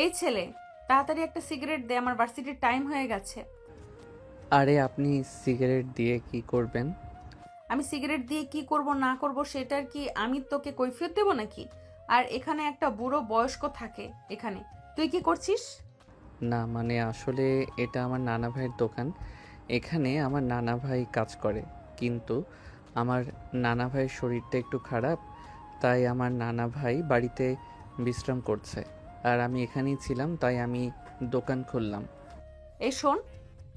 এই ছেলে, তাড়াতাড়ি একটা সিগারেট দে, আমার ভার্সিটির টাইম হয়ে গেছে। আরে আপনি সিগারেট দিয়ে কি করবেন? আমি সিগারেট দিয়ে কি করব না করব সেটার কি আমি তোকে কৈফিয়ত দেব নাকি? আর এখানে একটা বুড়ো বয়স্ক থাকে এখানে, তুই কি করছিস? না মানে আসলে এটা আমার নানা ভাইয়ের দোকান। এখানে আমার নানা ভাই কাজ করে, কিন্তু আমার নানা ভাইয়ের শরীরটা একটু খারাপ, তাই আমার নানা ভাই বাড়িতে বিশ্রাম করছে। আর আমি এখানেই ছিলাম, তাই আমি দোকান খুললাম। এই শোন,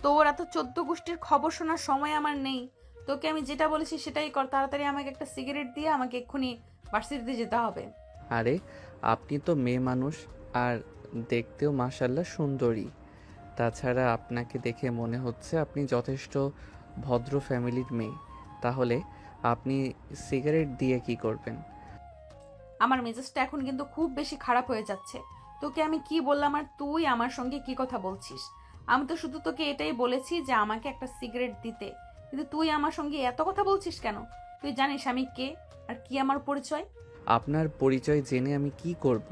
তোর এত 14 গোষ্ঠীর খবর শোনার সময় আমার নেই। তোকে আমি যেটা বলেছি সেটাই কর, তাড়াতাড়ি আমাকে একটা সিগারেট দিয়ে আমাকে এক্ষুনি ভার্সিটিতে যেতে হবে। আরে আপনি তো মেয়ে মানুষ, আর দেখতেও মাশাল্লাহ সুন্দরী। তাছাড়া আপনাকে দেখে মনে হচ্ছে আপনি যথেষ্ট ভদ্র ফ্যামিলির মেয়ে। তাহলে আপনি সিগারেট দিয়ে কি করবেন? আমার মেজাজটা এখন কিন্তু খুব বেশি খারাপ হয়ে যাচ্ছে। তোকে আমি কি বললাম আর তুই আমার সঙ্গে কি কথা বলছিস? আমি তো শুধু তোকে এটাই বলেছি যে আমাকে একটা সিগারেট দিতে, কিন্তু তুই আমার সঙ্গে এত কথা বলছিস কেন? তুই জানিস আমি কে আর কি আমার পরিচয়? আপনার পরিচয় জেনে আমি কি করব?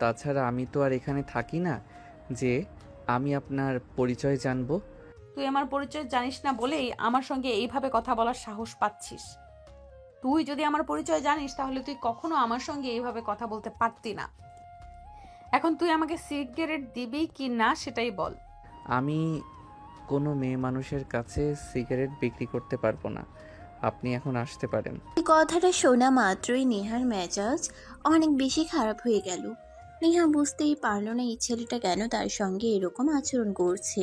তাছাড়া আমি তো আর এখানে থাকি না যে আমি আপনার পরিচয় জানবো। তুই আমার পরিচয় জানিস না বলেই আমার সঙ্গে এইভাবে কথা বলার সাহস পাচ্ছিস। তুই যদি আমার পরিচয় জানিস তাহলে তুই কখনো আমার সঙ্গে এইভাবে কথা বলতে পারতি না। এখন তুই আমাকে সিগারেট দিবি কি না সেটাই বল। আমি কোনো মেয়ে মানুষের কাছে সিগারেট বিক্রি করতে পারবো না। আপনি এখন আসতে পারেন। এই কথাটা শোনা মাত্রই নেহার মেজাজ অনেক বেশি খারাপ হয়ে গেল। নেহা বুঝতেই পারল না এই ছেলেটা কেন তার সঙ্গে এরকম আচরণ করছে।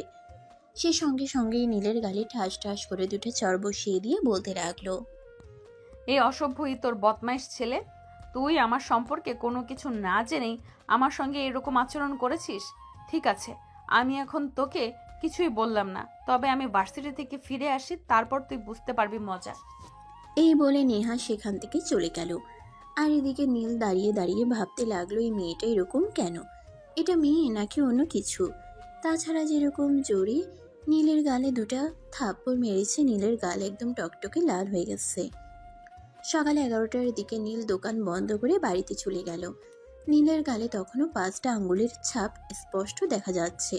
সে সঙ্গে সঙ্গেই নীলের গালে ঠাস ঠাস করে দুটো চড় বসিয়ে দিয়ে বলতে লাগলো। এই অসভ্যই তোর বদমাইশ ছেলে, তুই আমার সম্পর্কে কোনো কিছু না জেনেই আমার সঙ্গে এরকম আচরণ করেছিস। ঠিক আছে, আমি এখন তোকে কিছুই বললাম না, তবে আমি ভার্সিটি থেকে ফিরে আসি, তারপর তুই বুঝতে পারবি মজা। এই বলে নেহা সেখান থেকে চলে গেল। আর এদিকে নীল দাঁড়িয়ে দাঁড়িয়ে ভাবতে লাগলো এই মেয়েটা এরকম কেন, এটা মেয়ে নাকি অন্য কিছু। তাছাড়া যেরকম জোরে নীলের গালে দুটা থাপ্পড় মেরেছে, নীলের গাল একদম টকটকে লাল হয়ে গেছে। সকাল 11টার দিকে নীল দোকান বন্ধ করে বাড়িতে চলে গেল। নীলের গালে তখনও 5টা আঙ্গুলের ছাপ স্পষ্ট দেখা যাচ্ছে।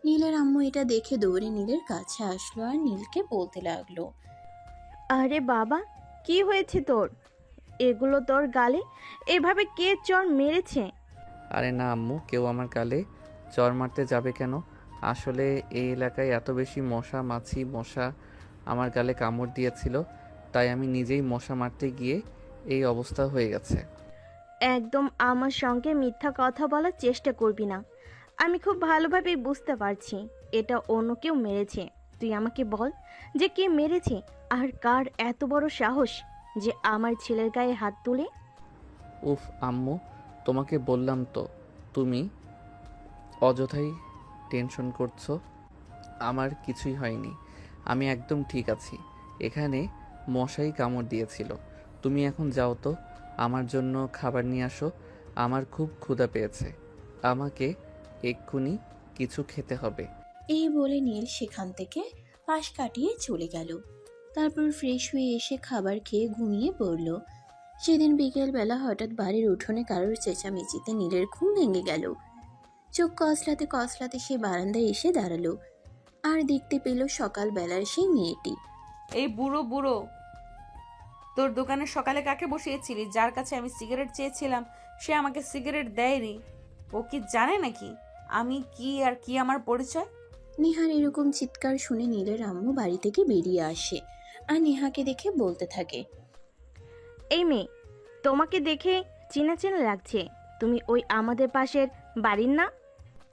নীলের আম্মু এটা দেখে দৌড়ে নীলের কাছে আসলো আর নীলকে বলতে লাগলো। আরে বাবা, কি হয়েছে তোর? এগুলো তোর গালে এভাবে কে চড় মেরেছে? আরে না আম্মু, কেউ আমার গালে চড় মারতে যাবে কেন? আসলে এই এলাকায় এত বেশি মশা মাছি মশা আমার গালে কামড় দিয়েছিল, তাই আমি নিজেই মশা মারতে গিয়ে এই অবস্থা হয়ে গেছে। একদম আমার সঙ্গে মিথ্যা কথা বলার চেষ্টা করবি না। আমি খুব ভালোভাবেই বুঝতে পারছি এটা অন্য কেউ মেরেছে। তুই আমাকে বল যে কে মেরেছে, আর কার এত বড় সাহস যে আমার ছেলের গায়ে হাত তুলে। উফ আম্মু, তোমাকে বললাম তো, তুমি অযথাই টেনশন করছো। আমার কিছুই হয়নি, আমি একদম ঠিক আছি। এখানে মশাই কামড় দিয়েছিল। তুমি এখন যাও তো, আমার জন্য খাবার নিয়ে আসো। আমার খুব ক্ষুধা পেয়েছে, আমাকে এক্ষুনি কিছু খেতে হবে। এই বলে নীল সেখান থেকে পাশ কাটিয়ে চলে গেল। তারপর ফ্রেশ হয়ে এসে খাবার খেয়ে ঘুমিয়ে পড়ল। সেদিন বিকেলবেলা হঠাৎ বাড়ির উঠোনে কারোর চেঁচামেচিতে নীলের ঘুম ভেঙে গেল। চোখ কসলাতে কসলাতে সে বারান্দায় এসে দাঁড়ালো আর দেখতে পেল সকালবেলার সেই মেয়েটি। এই বুড়ো বুড়ো, তোর দোকানে সকালে কাকে বসিয়েছিলি? যার কাছে আমি সিগারেট চেয়েছিলাম সে আমাকে সিগারেট দেয়নি। ও কি জানে নাকি আমি কি আর কি আমার পরিচয়? নেহার এরকম চিৎকার শুনে নীলের আম্মু বাড়ি থেকে বেরিয়ে আসে আর নেহাকে দেখে বলতে থাকে। এই মেয়ে, তোমাকে দেখে চেনা চেনা লাগছে। তুমি ওই আমাদের পাশের বাড়ির না?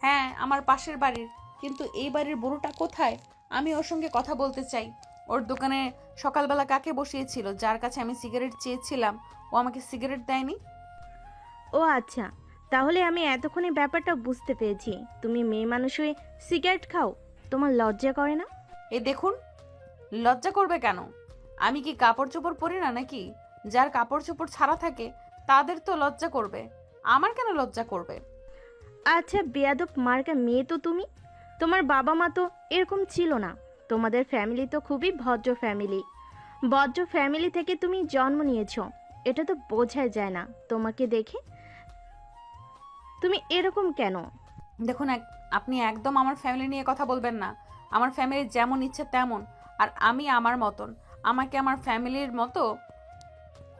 হ্যাঁ, আমার পাশের বাড়ির, কিন্তু এই বাড়ির বুড়োটা কোথায়? আমি ওর সঙ্গে কথা বলতে চাই। ওর দোকানে সকালবেলা কাকে বসিয়েছিল যার কাছে আমি সিগারেট চেয়েছিলাম? ও আমাকে সিগারেট দেয়নি। ও আচ্ছা, তাহলে আমি এতক্ষণে ব্যাপারটা বুঝতে পেরেছি। তুমি মেয়ে মানুষ হয়ে সিগারেট খাও, তোমার লজ্জা করে না? এই দেখুন, লজ্জা করবে কেন? আমি কি কাপড় চোপড় পরি না নাকি? যার কাপড় চোপড় ছাড়া থাকে তাদের তো লজ্জা করবে, আমার কেন লজ্জা করবে? আচ্ছা বেয়াদব মার্কা মেয়ে তো তুমি। তোমার বাবা মা তো এরকম ছিল না। তোমাদের ফ্যামিলি তো খুবই ভদ্র ফ্যামিলি। ভদ্র ফ্যামিলি থেকে তুমি জন্ম নিয়েছো, এটা তো বোঝাই যায় না তোমাকে দেখে। তুমি এরকম কেন? দেখুন আপনি একদম আমার ফ্যামিলি নিয়ে কথা বলবেন না। আমার ফ্যামিলির যেমন ইচ্ছে তেমন, আর আমি আমার মতন। আমাকে আমার ফ্যামিলির মতো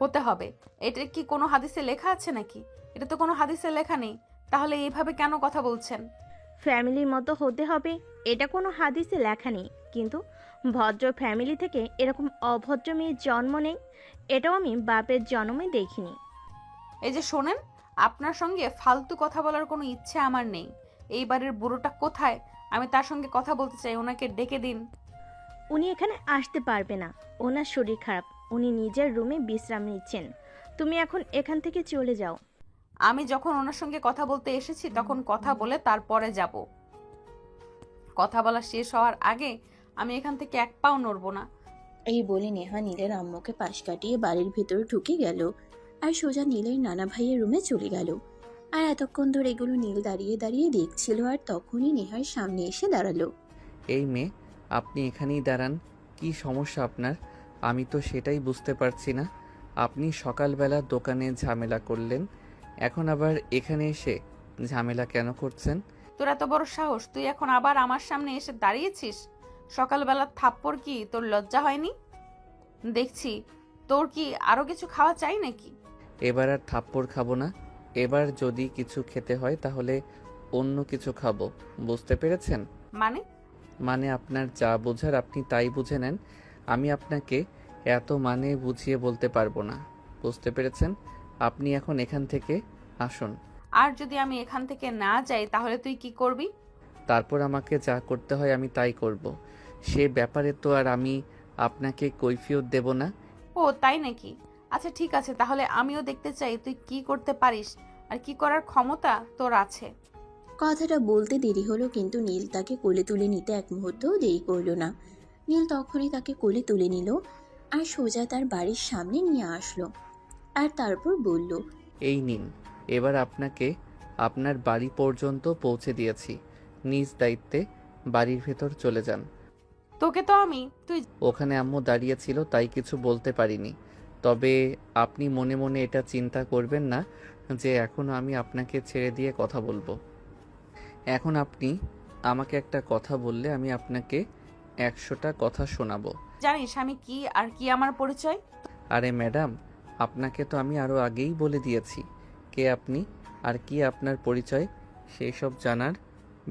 হতে হবে। এটা কি কোনো হাদিসে লেখা আছে নাকি? এটা তো কোনো হাদিসে লেখা নেই। তাহলে এইভাবে কেন কথা বলছেন? ফ্যামিলির মতো হতে হবে এটা কোনো হাদিসে লেখা নেই, কিন্তু ভদ্র ফ্যামিলি থেকে এরকম অভদ্র মেয়ের জন্ম নেই, এটাও আমি বাপের জন্মে দেখিনি। এই যে শোনেন, আপনার সঙ্গে ফালতু কথা বলার কোনো ইচ্ছে আমার নেই। এইবারের বুড়োটা কোথায়? আমি তার সঙ্গে কথা বলতে চাই, ওনাকে ডেকে দিন। উনি এখানে আসতে পারবে না, ওনার শরীর খারাপ, উনি নিজের রুমে বিশ্রাম নিচ্ছেন। তুমি এখন এখান থেকে চলে যাও। আমি যখন ওনার সঙ্গে কথা বলতে এসেছি তখন কথা বলে তারপরে যাব। কথা বলা শেষ হওয়ার আগে আমি এখান থেকে এক পাও নড়বো না। এই বলে নেহা নীলের আম্মুকে পাশ কাটিয়ে বাড়ির ভেতর ঢুকে গেল আর সোজা নীলের নানা ভাইয়ের রুমে চলে গেল। আর এতক্ষণ ধরে এগুলো নীল দাঁড়িয়ে দাঁড়িয়ে দেখছিল, আর তখনই নেহার সামনে এসে দাঁড়ালো। এই মেয়ে, আপনি এখানেই দাঁড়ান। কি সমস্যা আপনার? আমি তো সেটাই বুঝতে পারছি না। আপনি সকালবেলা দোকানে ঝামেলা করলেন, এখন আবার এখানে এসে ঝামেলা কেন করছেন? তোর এত বড় সাহস, তুই এখন আবার আমার সামনে এসে দাঁড়িয়েছিস? সকালবেলা থাপ্পড় কি তোর লজ্জা হয়নি? দেখছি তোর কি আরো কিছু খাওয়া চাই নাকি? এবার আর থাপ্পড় খাবো না। এবার যদি কিছু খেতে হয় তাহলে অন্য কিছু খাবো, বুঝতে পেরেছেন? মানে? মানে আপনার যা বোঝার আপনি তাই বুঝে নেন। আমি আপনাকে এত মানে বুঝিয়ে বলতে পারবো না, বুঝতে পেরেছেন? আপনি এখন এখান থেকে আসুন। আর যদি আমি এখান থেকে না যাই তাহলে তুই কি করবি? তারপর আমাকে যা করতে হয় আমি তাই করব। সে ব্যাপারে তো আর আমি আপনাকে কৈফিয়ত দেব না। ও তাই নাকি? আচ্ছা ঠিক আছে, তাহলে আমিও দেখতে চাই তুই কি করতে পারিস আর কি করার ক্ষমতা তোর আছে। কথাটা বলতে দেরি হলো, কিন্তু নীল তাকে কোলে তুলে নিতে এক মুহূর্তও দেরি করলো না। নীল তখনই তাকে কোলে তুলে নিল আর সোজা তার বাড়ির সামনে নিয়ে আসলো। আর তারপর বলল, এই নিন, এবার আপনাকে আপনার বাড়ি পর্যন্ত পৌঁছে দিয়েছি। নিজ দায়িত্বে বাড়ির ভেতর চলে যান। তোকে তো আমি তুই ওখানে আম্মু দাঁড়িয়ে ছিল তাই কিছু বলতে পারিনি। তবে আপনি মনে মনে এটা চিন্তা করবেন না যে এখনও আমি আপনাকে ছেড়ে দিয়ে কথা বলবো। এখন আপনি আমাকে একটা কথা বললে আমি আপনাকে 100টা কথা শোনাবো। জানিস আমি কি আর কি আমার পরিচয়? আরে ম্যাডাম, আপনাকে তো আমি আরও আগেই বলে দিয়েছি কে আপনি আর কি আপনার পরিচয়। সেই সব জানার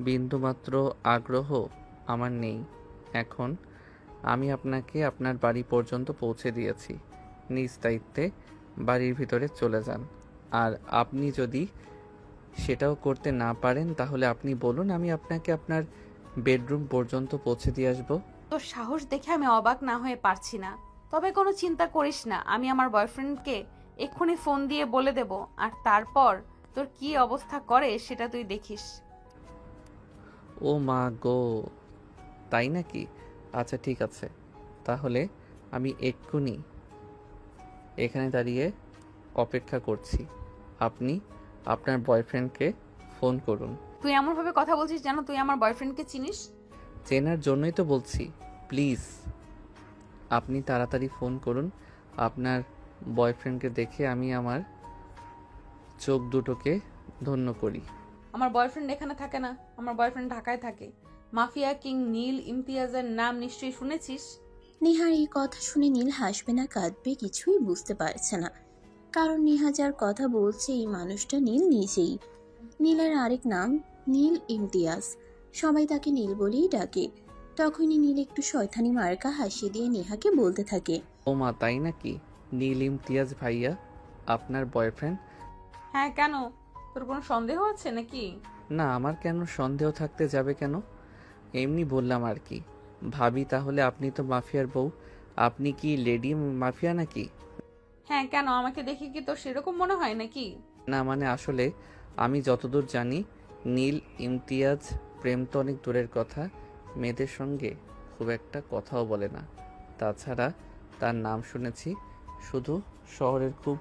বিন্দুমাত্র আগ্রহ আমার নেই। এখন আমি আপনাকে আপনার বাড়ি পর্যন্ত পৌঁছে দিয়েছি। নিজ দায়িত্বে বাড়ির ভিতরে চলে যান। আর আপনি যদি সেটাও করতে না পারেন তাহলে আপনি বলুন, আমি আপনাকে আপনার বেডরুম পর্যন্ত পৌঁছে দিয়ে আসবো। তোর সাহস দেখে আমি অবাক না হয়ে পারছি না। তবে কোনো চিন্তা করিস না, আমি আমার বয়ফ্রেন্ডকে এক্ষুনি ফোন দিয়ে বলে দেব, আর তারপর তোর কি অবস্থা করে সেটা তুই দেখিস। ও মা গো, তাই নাকি? আচ্ছা ঠিক আছে, তাহলে আমি এক্ষুনি এখানে দাঁড়িয়ে অপেক্ষা করছি। আপনি আপনার বয়ফ্রেন্ডকে ফোন করুন। তুই এমনভাবে কথা বলছিস যেন তুই আমার বয়ফ্রেন্ডকে চিনিস। চেনার জন্যই তো বলছি, প্লিজ আপনি তাড়াতাড়ি ফোন করুন। আপনার বয়ফ্রেন্ডকে দেখে আমি আমার চোখ দুটোকে ধন্য করি। আমার বয়ফ্রেন্ড এখানে থাকে না, আমার বয়ফ্রেন্ড ঢাকায় থাকে। মাফিয়া কিং নীল ইমতিয়াজের নাম নিশ্চয়ই শুনেছিস। নেহার এই কথা শুনে নীল হাসবে না কাঁদবে কিছুই বুঝতে পারছে না, কারণ নেহা যার কথা বলছে এই মানুষটা নীল নিজেই। নীলের আরেক নাম নীল ইমতিয়াজ, সবাই তাকে নীল বলেই ডাকে। তখনই নীল একটু শয়তানি মার্কা হাসি দিয়ে নেহাকে বলতে থাকে, ও মা তাই নাকি? নীল ইমতিয়াজ ভাইয়া আপনার বয়ফ্রেন্ড? হ্যাঁ, কেন? তোর কোনো সন্দেহ আছে নাকি? না, আমার কেন সন্দেহ থাকতে যাবে কেন? এমনি বললাম আর কি। ভাবি তাহলে আপনি তো মাফিয়ার বউ, আপনি কি লেডি মাফিয়া নাকি? হ্যাঁ, কেন? আমাকে দেখে কি তোর সেরকম মনে হয় নাকি? না মানে আসলে আমি যতদূর জানি নীল ইমতিয়াজ প্রেম তো অনেক দূরের কথা, মেয়েদের সঙ্গে খুব একটা কথাও বলে না। তাছাড়া তার নাম শুনেছি শুধু শহরের খুব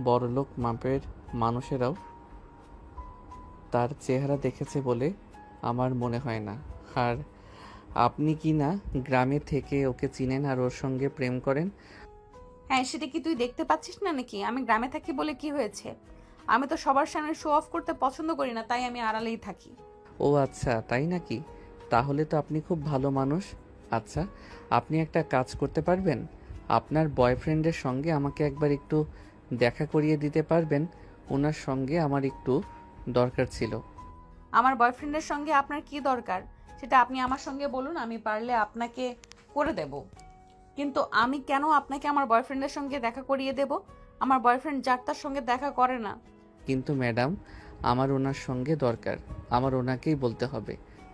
বড়লোক মাপের মানুষেরাও তার চেহারা দেখেছে বলে আমার মনে হয় না। আর আপনি কি না গ্রামে থেকে ওকে চিনেন আর ওর সঙ্গে প্রেম করেন? হ্যাঁ, সেটা কি তুই দেখতে পাচ্ছিস না নাকি? আমি গ্রামে থাকি বলে কি হয়েছে? আমি তো সবার সামনে শো অফ করতে পছন্দ করি না, তাই আমি আড়ালেই থাকি। ও আচ্ছা, তাই নাকি? তাহলে তো আপনি খুব ভালো মানুষ। আচ্ছা, আপনি একটা কাজ করতে পারবেন? আপনার বয়ফ্রেন্ডের সঙ্গে আমাকে একবার একটু দেখা করিয়ে দিতে পারবেন? ওনার সঙ্গে আমার একটু দরকার ছিল। আমার বয়ফ্রেন্ডের সঙ্গে আপনার কি দরকার সেটা আপনি আমার সঙ্গে বলুন, আমি পারলে আপনাকে করে দেব। কিন্তু আমি কেন আপনাকে আমার বয়ফ্রেন্ডের সঙ্গে দেখা করিয়ে দেব? আমার বয়ফ্রেন্ড যার তার সঙ্গে দেখা করে না। কিন্তু ম্যাডাম, আমার ওনার সঙ্গে দরকার, আমার ওনাকেই বলতে হবে।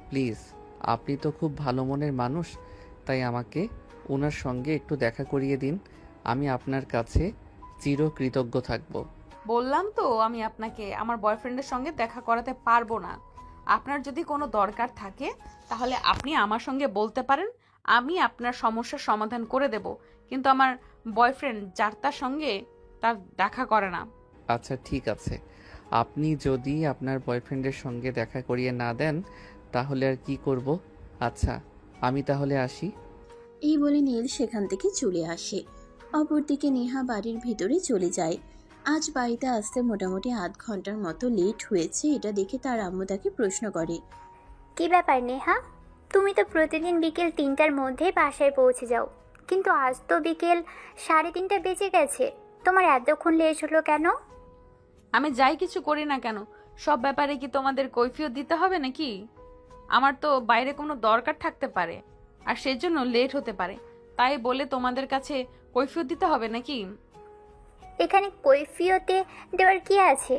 প্লিজ, আপনি তো খুব ভালো মনের মানুষ, তাই আমাকে ওনার সঙ্গে একটু দেখা করিয়ে দিন। আমি আপনার কাছে চিরকৃতজ্ঞ থাকব। বললাম তো আমি আপনাকে আমার বয়ফ্রেন্ডের সঙ্গে দেখা করাতে পারবো না। আপনার যদি কোনো দরকার থাকে তাহলে আপনি আমার সঙ্গে বলতে পারেন, আমি আপনার সমস্যার সমাধান করে দেব। কিন্তু আমার বয়ফ্রেন্ড যার তার সঙ্গে তার দেখা করে না। আচ্ছা ঠিক আছে, আপনি যদি আপনার বয়ফ্রেন্ডের সঙ্গে দেখা করিয়ে না দেন তাহলে আর কি করব? আচ্ছা, আমি তাহলে আসি। এই বলে নীল সেখান থেকে চলে আসে। অপরদিকে নেহা বাড়ির ভিতরে চলে যায়। আজ বাড়িতে আসতে মোটামুটি আধ ঘন্টার মতো লেট হয়েছে। এটা দেখে তার আম্মু তাকে প্রশ্ন করে। কি ব্যাপার নেহা, তুমি তো প্রতিদিন বিকেল 3টার মধ্যে বাসায় পৌঁছে যাও, কিন্তু আজ তো বিকেল 3:30 বেজে গেছে। তোমার এতক্ষণ লেট হলো কেন? আমি যাই কিছু করি না কেন, সব ব্যাপারে কি তোমাদের কৈফিয়ত দিতে হবে নাকি? আমার তো বাইরে কোনো দরকার থাকতে পারে আর সেজন্য লেট হতে পারে, তাই বলে তোমাদের কাছে কৈফিয়ত দিতে হবে নাকি? এখানে কৈফিয়তে দেওয়ার কি আছে?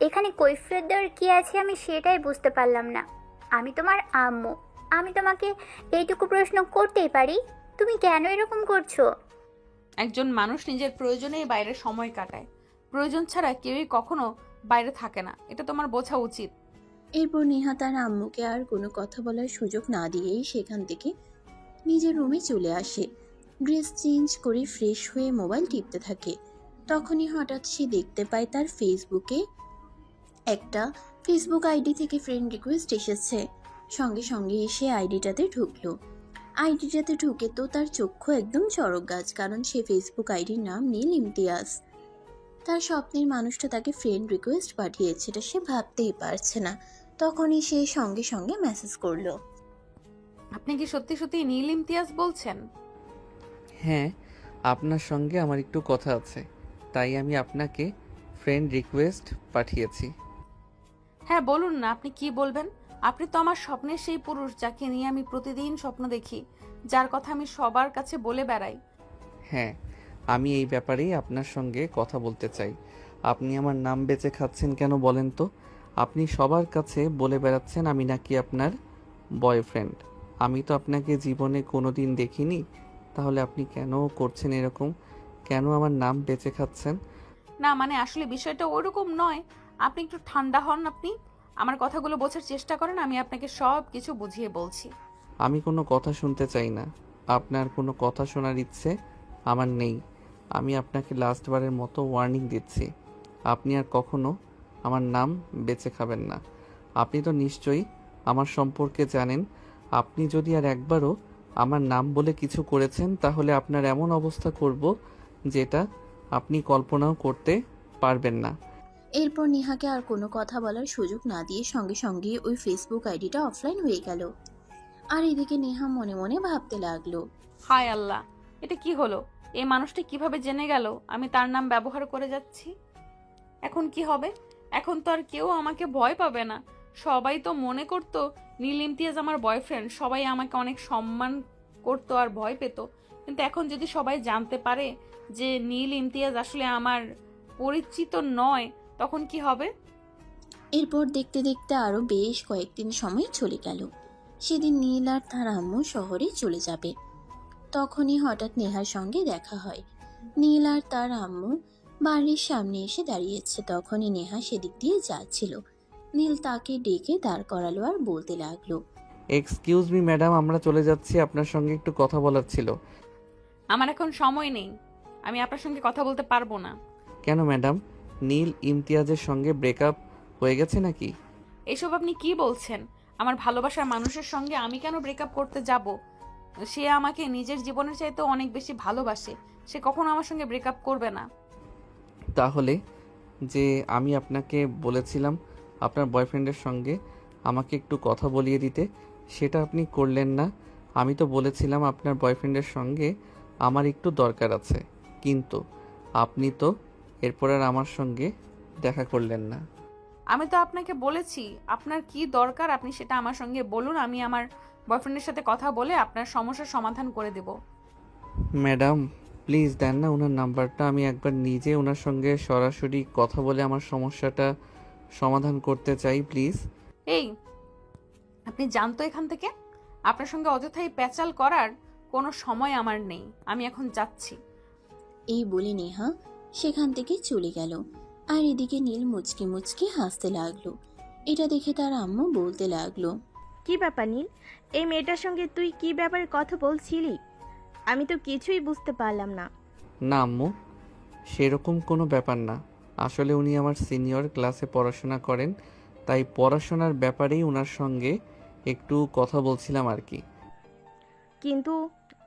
এখানে কৈফিয়ত দেওয়ার কি আছে আমি সেটাই বুঝতে পারলাম না। আমি তোমার আম্মু, আমি তোমাকে এইটুকু প্রশ্ন করতেই পারি, তুমি কেন এরকম করছো? একজন মানুষ নিজের প্রয়োজনেই বাইরে সময় কাটায়, প্রয়োজন ছাড়া কেউই কখনো বাইরে থাকে না, এটা তোমার বোঝা উচিত। এরপর নেহা তার আম্মুকে আর কোনো কথা বলার সুযোগ না দিয়েই সেখান থেকে নিজের রুমে চলে আসে। ড্রেস চেঞ্জ করে ফ্রেশ হয়ে মোবাইল টিপতে থাকে। তখনই হঠাৎ সে দেখতে পায় তার ফেসবুকে একটা ফেসবুক আইডি থেকে ফ্রেন্ড রিকোয়েস্ট এসেছে। সঙ্গে সঙ্গে এসে আইডিটাতে ঢুকলো। আইডিটাতে ঢুকে তো তার চক্ষু একদম চড়ক গাছ, কারণ সে ফেসবুক আইডির নাম নীল ইমতিয়াজ। তার স্বপ্নের মানুষটা তাকে ফ্রেন্ড রিকোয়েস্ট পাঠিয়েছে, এটা সে ভাবতেই পারছে না। তখনই সে সঙ্গে সঙ্গে মেসেজ করলো। আপনি কি সত্যি সত্যি নীল ইমতিয়াজ বলছেন? হ্যাঁ, আপনার সঙ্গে আমার একটু কথা আছে, তাই আমি আপনাকে ফ্রেন্ড রিকোয়েস্ট পাঠিয়েছি। হ্যাঁ বলুন না, আপনি কি বলবেন? আপনি তো আমার স্বপ্নের সেই পুরুষ যাকে নিয়ে আমি প্রতিদিন স্বপ্ন দেখি, যার কথা আমি সবার কাছে বলে বেড়াই। হ্যাঁ, আমি এই ব্যাপারেই আপনার সঙ্গে কথা বলতে চাই। আপনি আমার নাম বেচে খাচ্ছেন কেন বলেন তো? আপনি সবার কাছে বলে বেড়াচ্ছেন আমি নাকি আপনার বয়ফ্রেন্ড। আমি তো আপনাকে জীবনে কোনো দিন দেখিনি, তাহলে আপনি কেন করছেন এরকম? কেন আমার নাম বেচে খাচ্ছেন? না মানে আসলে বিষয়টা ওরকম নয়, আপনি একটু ঠান্ডা হন। আপনি আমার কথাগুলো বোঝার চেষ্টা করেন, আমি আপনাকে সব কিছু বুঝিয়ে বলছি। আমি কোনো কথা শুনতে চাই না। আপনার কোনো কথা শোনার ইচ্ছে আমার নেই। আমি আপনাকে লাস্টবারের মতো ওয়ার্নিং দিচ্ছি, আপনি আর কখনো আমার নাম বেচে খাবেন না। আপনি তো নিশ্চয়ই আমার সম্পর্কে জানেন। আপনি যদি আর একবারও আমার নাম বলে কিছু করেছেন তাহলে আপনার এমন অবস্থা করব যেটা আপনি কল্পনাও করতে পারবেন না। এরপর নেহাকে আর কোনো কথা বলার সুযোগ না দিয়ে সঙ্গে সঙ্গে ওই ফেসবুক আইডিটা অফলাইন হয়ে গেল। আর এদিকে নেহা মনে মনে ভাবতে লাগলো। হায় আল্লাহ, এটা কি হলো? এই মানুষটা কিভাবে জেনে গেল আমি তার নাম ব্যবহার করে যাচ্ছি? এখন কি হবে? এখন তো আর কেউ আমাকে ভয় পাবে না। সবাই তো মনে করতো নীল ইমতিয়াজ আমার বয়ফ্রেন্ড, সবাই আমাকে অনেক সম্মান করতো আর ভয় পেত। কিন্তু এখন যদি সবাই জানতে পারে যে নীল ইমতিয়াজ আসলে আমার পরিচিত নয়, তখন কি হবে? এরপর দেখতে দেখতে আরো বেশ কয়েকদিন সময় চলে গেল। সেদিন নীল আর তার আম্মু শহরে চলে যাবে। তখনই হঠাৎ নেহার সঙ্গে দেখা হয়। নীল আর তার আম্মু বাড়ির সামনে এসে দাঁড়িয়েছে। তখনই নেহা সেদিক দিয়ে যাচ্ছিল। নীল তাকে ডেকে দাঁড় করালো আর বলতে লাগলো। এক্সকিউজ মি ম্যাডাম, আমরা চলে যাচ্ছি, আপনার সঙ্গে একটু কথা বলার ছিল। আমার এখন সময় নেই, আমি আপনার সঙ্গে কথা বলতে পারবো না। কেন ম্যাডাম, নীল ইমতিয়াজের সঙ্গে ব্রেকআপ হয়ে গেছে নাকি? এসব আপনি কি বলছেন? আমার ভালোবাসার মানুষের সঙ্গে আমি কেন ব্রেকআপ করতে যাব? সে আমাকে নিজের জীবনের চাইতে অনেক বেশি ভালোবাসে, সে কখনো আমার সঙ্গে ব্রেকআপ করবে না। তাহলে যে আমি আপনাকে বলেছিলাম আপনার বয়ফ্রেন্ডের সঙ্গে আমাকে একটু কথা বলিয়ে দিতে, সেটা আপনি করলেন না। আমি তো বলেছিলাম আপনার বয়ফ্রেন্ডের সঙ্গে আমার একটু দরকার আছে, কিন্তু আপনি তো এরপর আর আমার সঙ্গে দেখা করলেন না। আমি তো আপনাকে বলেছি আপনার কি দরকার আপনি সেটা আমার সঙ্গে বলুন, আমি আমার বয়ফ্রেন্ডের সাথে কথা বলে আপনার সমস্যার সমাধান করে দেব। ম্যাডাম প্লিজ দেন না ওনার নাম্বারটা, আমি একবার নিজে ওনার সঙ্গে সরাসরি কথা বলে আমার সমস্যাটা সমাধান করতে চাই প্লিজ। এই, আপনি জানতো এখান থেকে? আপনার সঙ্গে অযথাই প্যাচাল করার কোনো সময় আমার নেই, আমি এখন যাচ্ছি। এই বলে নেহা সেখান থেকে চলে গেল। আর এদিকে নীল মুচকি মুচকি হাসতে লাগলো। এটা দেখে তার আম্মু বলতে লাগলো, কি ব্যাপার নীল, এই মেয়েটার সঙ্গে তুই কি ব্যাপারে কথা বলছিলি? আমি তো কিছুই বুঝতে পারলাম না। না আম্মু, সেরকম কোনো ব্যাপার না। আসলে উনি আমার সিনিয়র, ক্লাসে পড়াশোনা করেন, তাই পড়াশোনার ব্যাপারেই ওনার সঙ্গে একটু কথা বলছিলাম আর কি। কিন্তু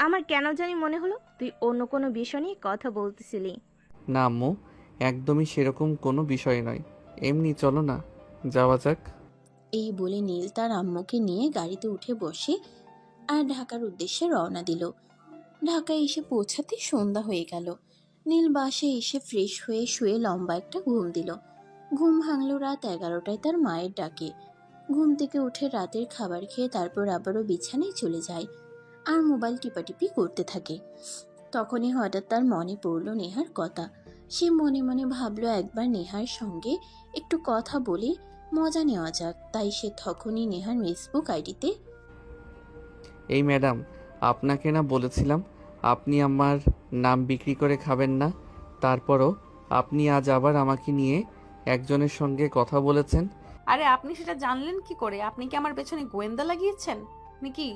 আমার কেন জানি মনে হলো তুই অন্য কোনো বিষয় নিয়ে কথা বলতেছিলি। না আম্মু, একদমই সেরকম কোনো বিষয় নয়, এমনি চলো না যাওয়া যাক। এই বলে নীল তার আম্মুকে নিয়ে গাড়িতে উঠে বসে আর ঢাকার উদ্দেশ্যে রওনা দিল। ঢাকায় এসে পৌঁছাতে সন্ধ্যা হয়ে গেল। নীল বাসে এসে ফ্রেশ হয়ে শুয়ে লম্বা একটা ঘুম দিল। ঘুম ভাঙল রাত 11টায় তার মায়ের ডাকে। ঘুম থেকে উঠে রাতের খাবার খেয়ে তারপর আবারও বিছানায় চলে যায় আর মোবাইল টিপাটিপি করতে থাকে। তখনই হঠাৎ তার মনে পড়ল নেহার কথা। সে মনে মনে ভাবলো একবার নেহার সঙ্গে একটু কথা বলে মজা নেওয়া যাক। তাই সে তখনই নেহার ফেসবুক আইডিতে, এই ম্যাডাম, আপনাকে না বলেছিলাম আপনি আমার নাম বিক্রি করে খাবেন না, তারপরও আপনি আজ আবার আমাকে নিয়ে একজনের সঙ্গে কথা বলেছেন। আরে আপনি সেটা জানলেন কি করে? আপনি কি আমার পেছনে গোয়েন্দা লাগিয়েছেন নাকি?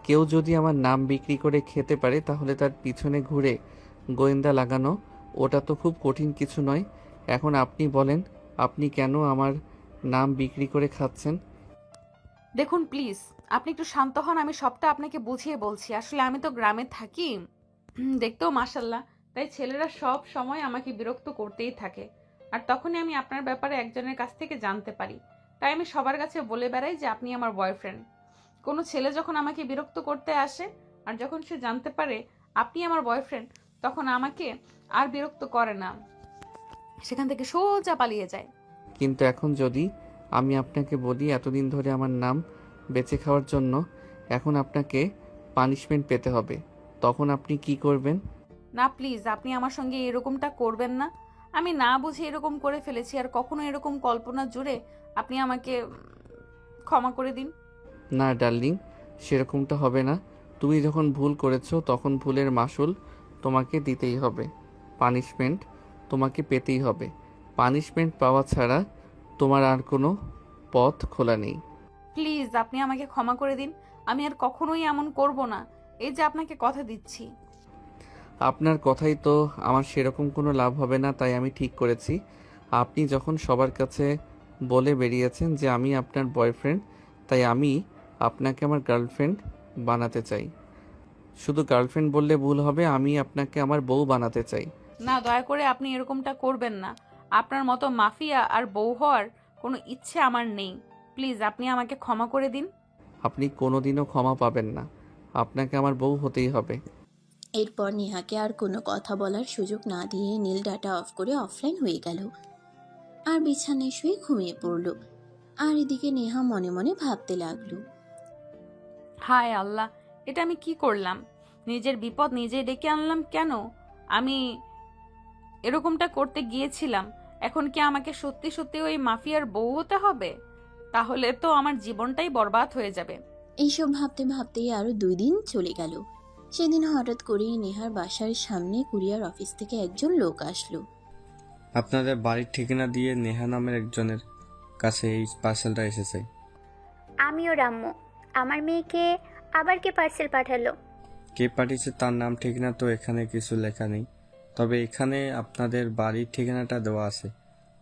কেউ যদি আমার নাম বিক্রি করে খেতে পারে তাহলে তার পিছনে ঘুরে গোয়েন্দা লাগানো ওটা তো খুব কঠিন কিছু নয়। এখন আপনি বলেন, আপনি কেন আমার নাম বিক্রি করে খাচ্ছেন? দেখুন প্লিজ, আপনি একটু শান্ত হন, আমি সবটা আপনাকে বুঝিয়ে বলছি। আসলে আমি তো গ্রামে থাকি, দেখতেও মাশাল্লাহ, তাই ছেলেরা সব সময় আমাকে বিরক্ত করতেই থাকে। আর তখনই আমি আপনার ব্যাপারে একজনের কাছ থেকে জানতে পারি, তাই আমি সবার কাছে বলে বেড়াই যে আপনি আমার বয়ফ্রেন্ড। কোনো ছেলে যখন আমাকে বিরক্ত করতে আসে আর যখন সে জানতে পারে আপনি আমার বয়ফ্রেন্ড, তখন আমাকে আর বিরক্ত করে না, সেখান থেকে সোজা পালিয়ে যায়। কিন্তু এখন যদি আমি আপনাকে বলি এতদিন ধরে আমার নাম বেঁচে খাওয়ার জন্য এখন আপনাকে পানিশমেন্ট পেতে হবে, তখন আপনি কি করবেন? না প্লিজ, আপনি আমার সঙ্গে এরকমটা করবেন না। আমি না বুঝে এরকম করে ফেলেছি, আর কখনো এরকম কল্পনা জুড়ে আপনি আমাকে ক্ষমা করে দিন। না ডার্লিং, সেরকমটা হবে না। তুমি যখন ভুল করেছো তখন ভুলের মাসুল তোমাকে দিতেই হবে, পানিশমেন্ট তোমাকে পেতেই হবে। পানিশমেন্ট পাওয়া ছাড়া তোমার আর কোনো পথ খোলা নেই। প্লিজ আপনি আমাকে ক্ষমা করে দিন, আমি আর কখনোই এমন করব না, এই যে আপনাকে কথা দিচ্ছি। আপনার কথাই তো আমার সেরকম কোনো লাভ হবে না, তাই আমি ঠিক করেছি আপনি যখন সবার কাছে বলে বেরিয়েছেন যে আমি আপনার বয়ফ্রেন্ড, তাই আমি আপনাকে আমার গার্লফ্রেন্ড বানাতে চাই। শুধু গার্লফ্রেন্ড বললে ভুল হবে, আমি আপনাকে আমার বউ বানাতে চাই। না, দয়া করে আপনি এরকমটা করবেন না। আপনার মতো মাফিয়া আর বউ হওয়ার কোনো ইচ্ছে আমার নেই। প্লিজ আপনি আমাকে ক্ষমা করে দিন। আপনি কোনোদিনও ক্ষমা পাবেন না, আপনাকে আমার বউ হতেই হবে। এরপর নেহাকে আর কোনো কথা বলার সুযোগ না দিয়ে নীল ডাটা অফ করে অফলাইন হয়ে গেল আর বিছানায় শুয়ে ঘুমিয়ে পড়ল। আর এদিকে নেহা মনে মনে ভাবতে লাগলো, হায় আল্লাহ, এটা আমি কি করলাম? নিজের বিপদ নিজেই ডেকে আনলাম কেন? আমি এরকমটা করতে গিয়েছিলাম, এখন কি আমাকে সত্যি সত্যি ওই মাফিয়ার বউ হতে হবে? তাহলে তো আমার জীবনটাই বরবাদ হয়ে যাবে। এইসব ভাবতে ভাবতেই আরো 2 দিন চলে গেল। সেদিন হঠাৎ করেই নেহার বাসার সামনে কুরিয়ার অফিস থেকে একজন লোক আসলো। আপনাদের বাড়ির ঠিকানা দিয়ে নেহা নামের একজনের কাছে এই পার্সেলটা এসেছে। আমিও রাম্মু, আমার মেয়েকে আবার কে পার্সেল পাঠালো? কে পাঠিয়েছে তার নাম ঠিকানা তো এখানে কিছু লেখা নেই, তবে এখানে আপনাদের বাড়ির ঠিকানাটা দেওয়া আছে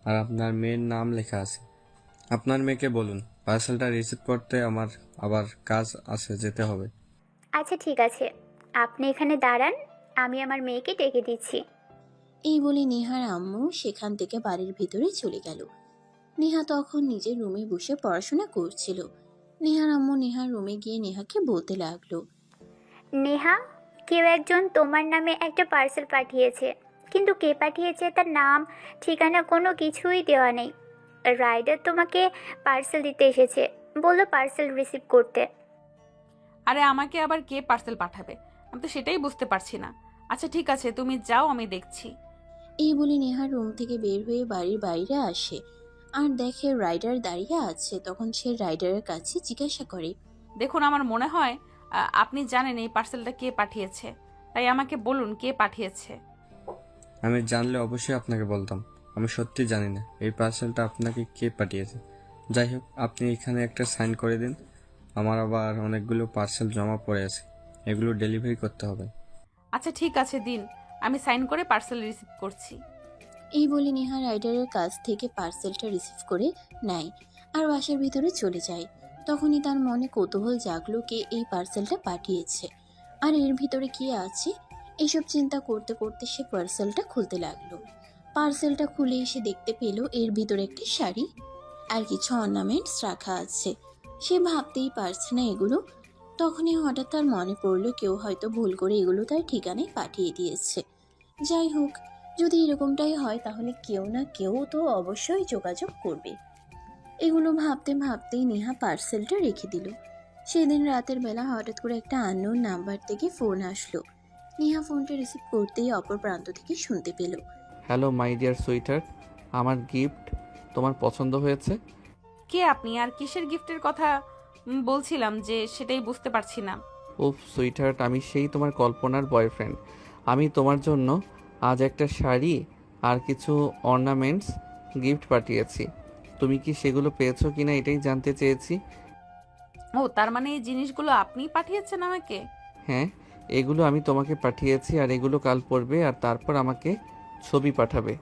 আর আপনার মেয়ের নাম লেখা আছে। আপনার মেয়েকে বলুন পার্সেলটা রিসিভ করতে, আমার আবার কাজ আছে, যেতে হবে। আচ্ছা ঠিক আছে, আপনি এখানে দাঁড়ান, আমি আমার মেয়েকে ডেকে দিচ্ছি। এই বলে নেহার আম্মু সেখান থেকে বাড়ির ভিতরে চলে গেল। নেহা তখন নিজের রুমে বসে পড়াশোনা করছিল। নেহার আম্মু নেহার রুমে গিয়ে নেহাকে বলতে লাগলো, নেহা, কেউ একজন তোমার নামে একটা পার্সেল পাঠিয়েছে, কিন্তু কে পাঠিয়েছে তার নাম ঠিকানা কোনো কিছুই দেওয়া নেই। রাইডার তোমাকে পার্সেল দিতে এসেছে, বললো পার্সেল রিসিভ করতে। আরে আমাকে আবার কে পার্সেল পাঠাবে? আমি তো সেটাই বুঝতে পারছি না। আচ্ছা ঠিক আছে, তুমি যাও, আমি দেখছি। এই বলে নেহার রুম থেকে বের হয়ে বাড়ির বাইরে আসে আর দেখে রাইডার দাঁড়িয়ে আছে। তখন সে রাইডারের কাছে জিজ্ঞাসা করে, দেখুন, আমার মনে হয় আপনি জানেন এই পার্সেলটা কে পাঠিয়েছে, তাই আমাকে বলুন কে পাঠিয়েছে। আমি জানলে অবশ্যই আপনাকে বলতাম। আমি সত্যি জানি না এই পার্সেলটা আপনাকে কে পাঠিয়েছে। যাই হোক, আপনি এখানে একটা সাইন করে দিন। আমার আবার অনেকগুলো পার্সেল জমা পড়ে আছে, এগুলো ডেলিভারি করতে হবে। আচ্ছা ঠিক আছে, দিন, আমি সাইন করে পার্সেল রিসিভ করছি। এই বলে নেহা রাইডারের কাছ থেকে পার্সেলটা রিসিভ করে নেয় আর বাসার ভিতরে চলে যায়। তখনই তার মনে কৌতূহল জাগলো কে এই পার্সেলটা পাঠিয়েছে আর এর ভিতরে কি আছে। এসব চিন্তা করতে করতে সে পার্সেলটা খুলতে লাগলো। পার্সেলটা খুলে এসে দেখতে পেল এর ভিতরে একটা শাড়ি আর কিছু অর্নামেন্টস রাখা আছে। সে ভাবতেই পারছে না এগুলো। তখনই হঠাৎ তার মনে পড়লো কেউ হয়তো ভুল করে এগুলো তার ঠিকানায় পাঠিয়ে দিয়েছে। যাই হোক, যদি এরকমটাই হয় তাহলে কেউ না কেউ তো অবশ্যই যোগাযোগ করবে। এগুলো ভাবতে ভাবতেই নেহা পার্সেলটা রেখে দিল। সেদিন রাতের বেলা হঠাৎ করে একটা আননোন নাম্বার থেকে ফোন আসলো। নেহা ফোনটা রিসিভ করতেই অপর প্রান্ত থেকে শুনতে পেল, হ্যালো মাই ডিয়ার সুইটার, আমার গিফট তোমার পছন্দ হয়েছে? কে আপনি আর কিসের গিফটের কথা বলছিলাম যে সেটাই বুঝতে পারছি না। উফ সুইটার, আমি সেই তোমার কল্পনার বয়ফ্রেন্ড। আমি তোমার জন্য আজ একটা শাড়ি আর কিছু অর্নামেন্টস গিফট পাঠিয়েছি। তুমি কি সেগুলো পেয়েছো কিনা এটাই জানতে চেয়েছি। ও, তার মানে এই জিনিসগুলো আপনিই পাঠিয়েছেন আমাকে? হ্যাঁ, এগুলো আমি তোমাকে পাঠিয়েছি আর এগুলো কাল পড়বে আর তারপর আমাকে ছবি পাঠাবে।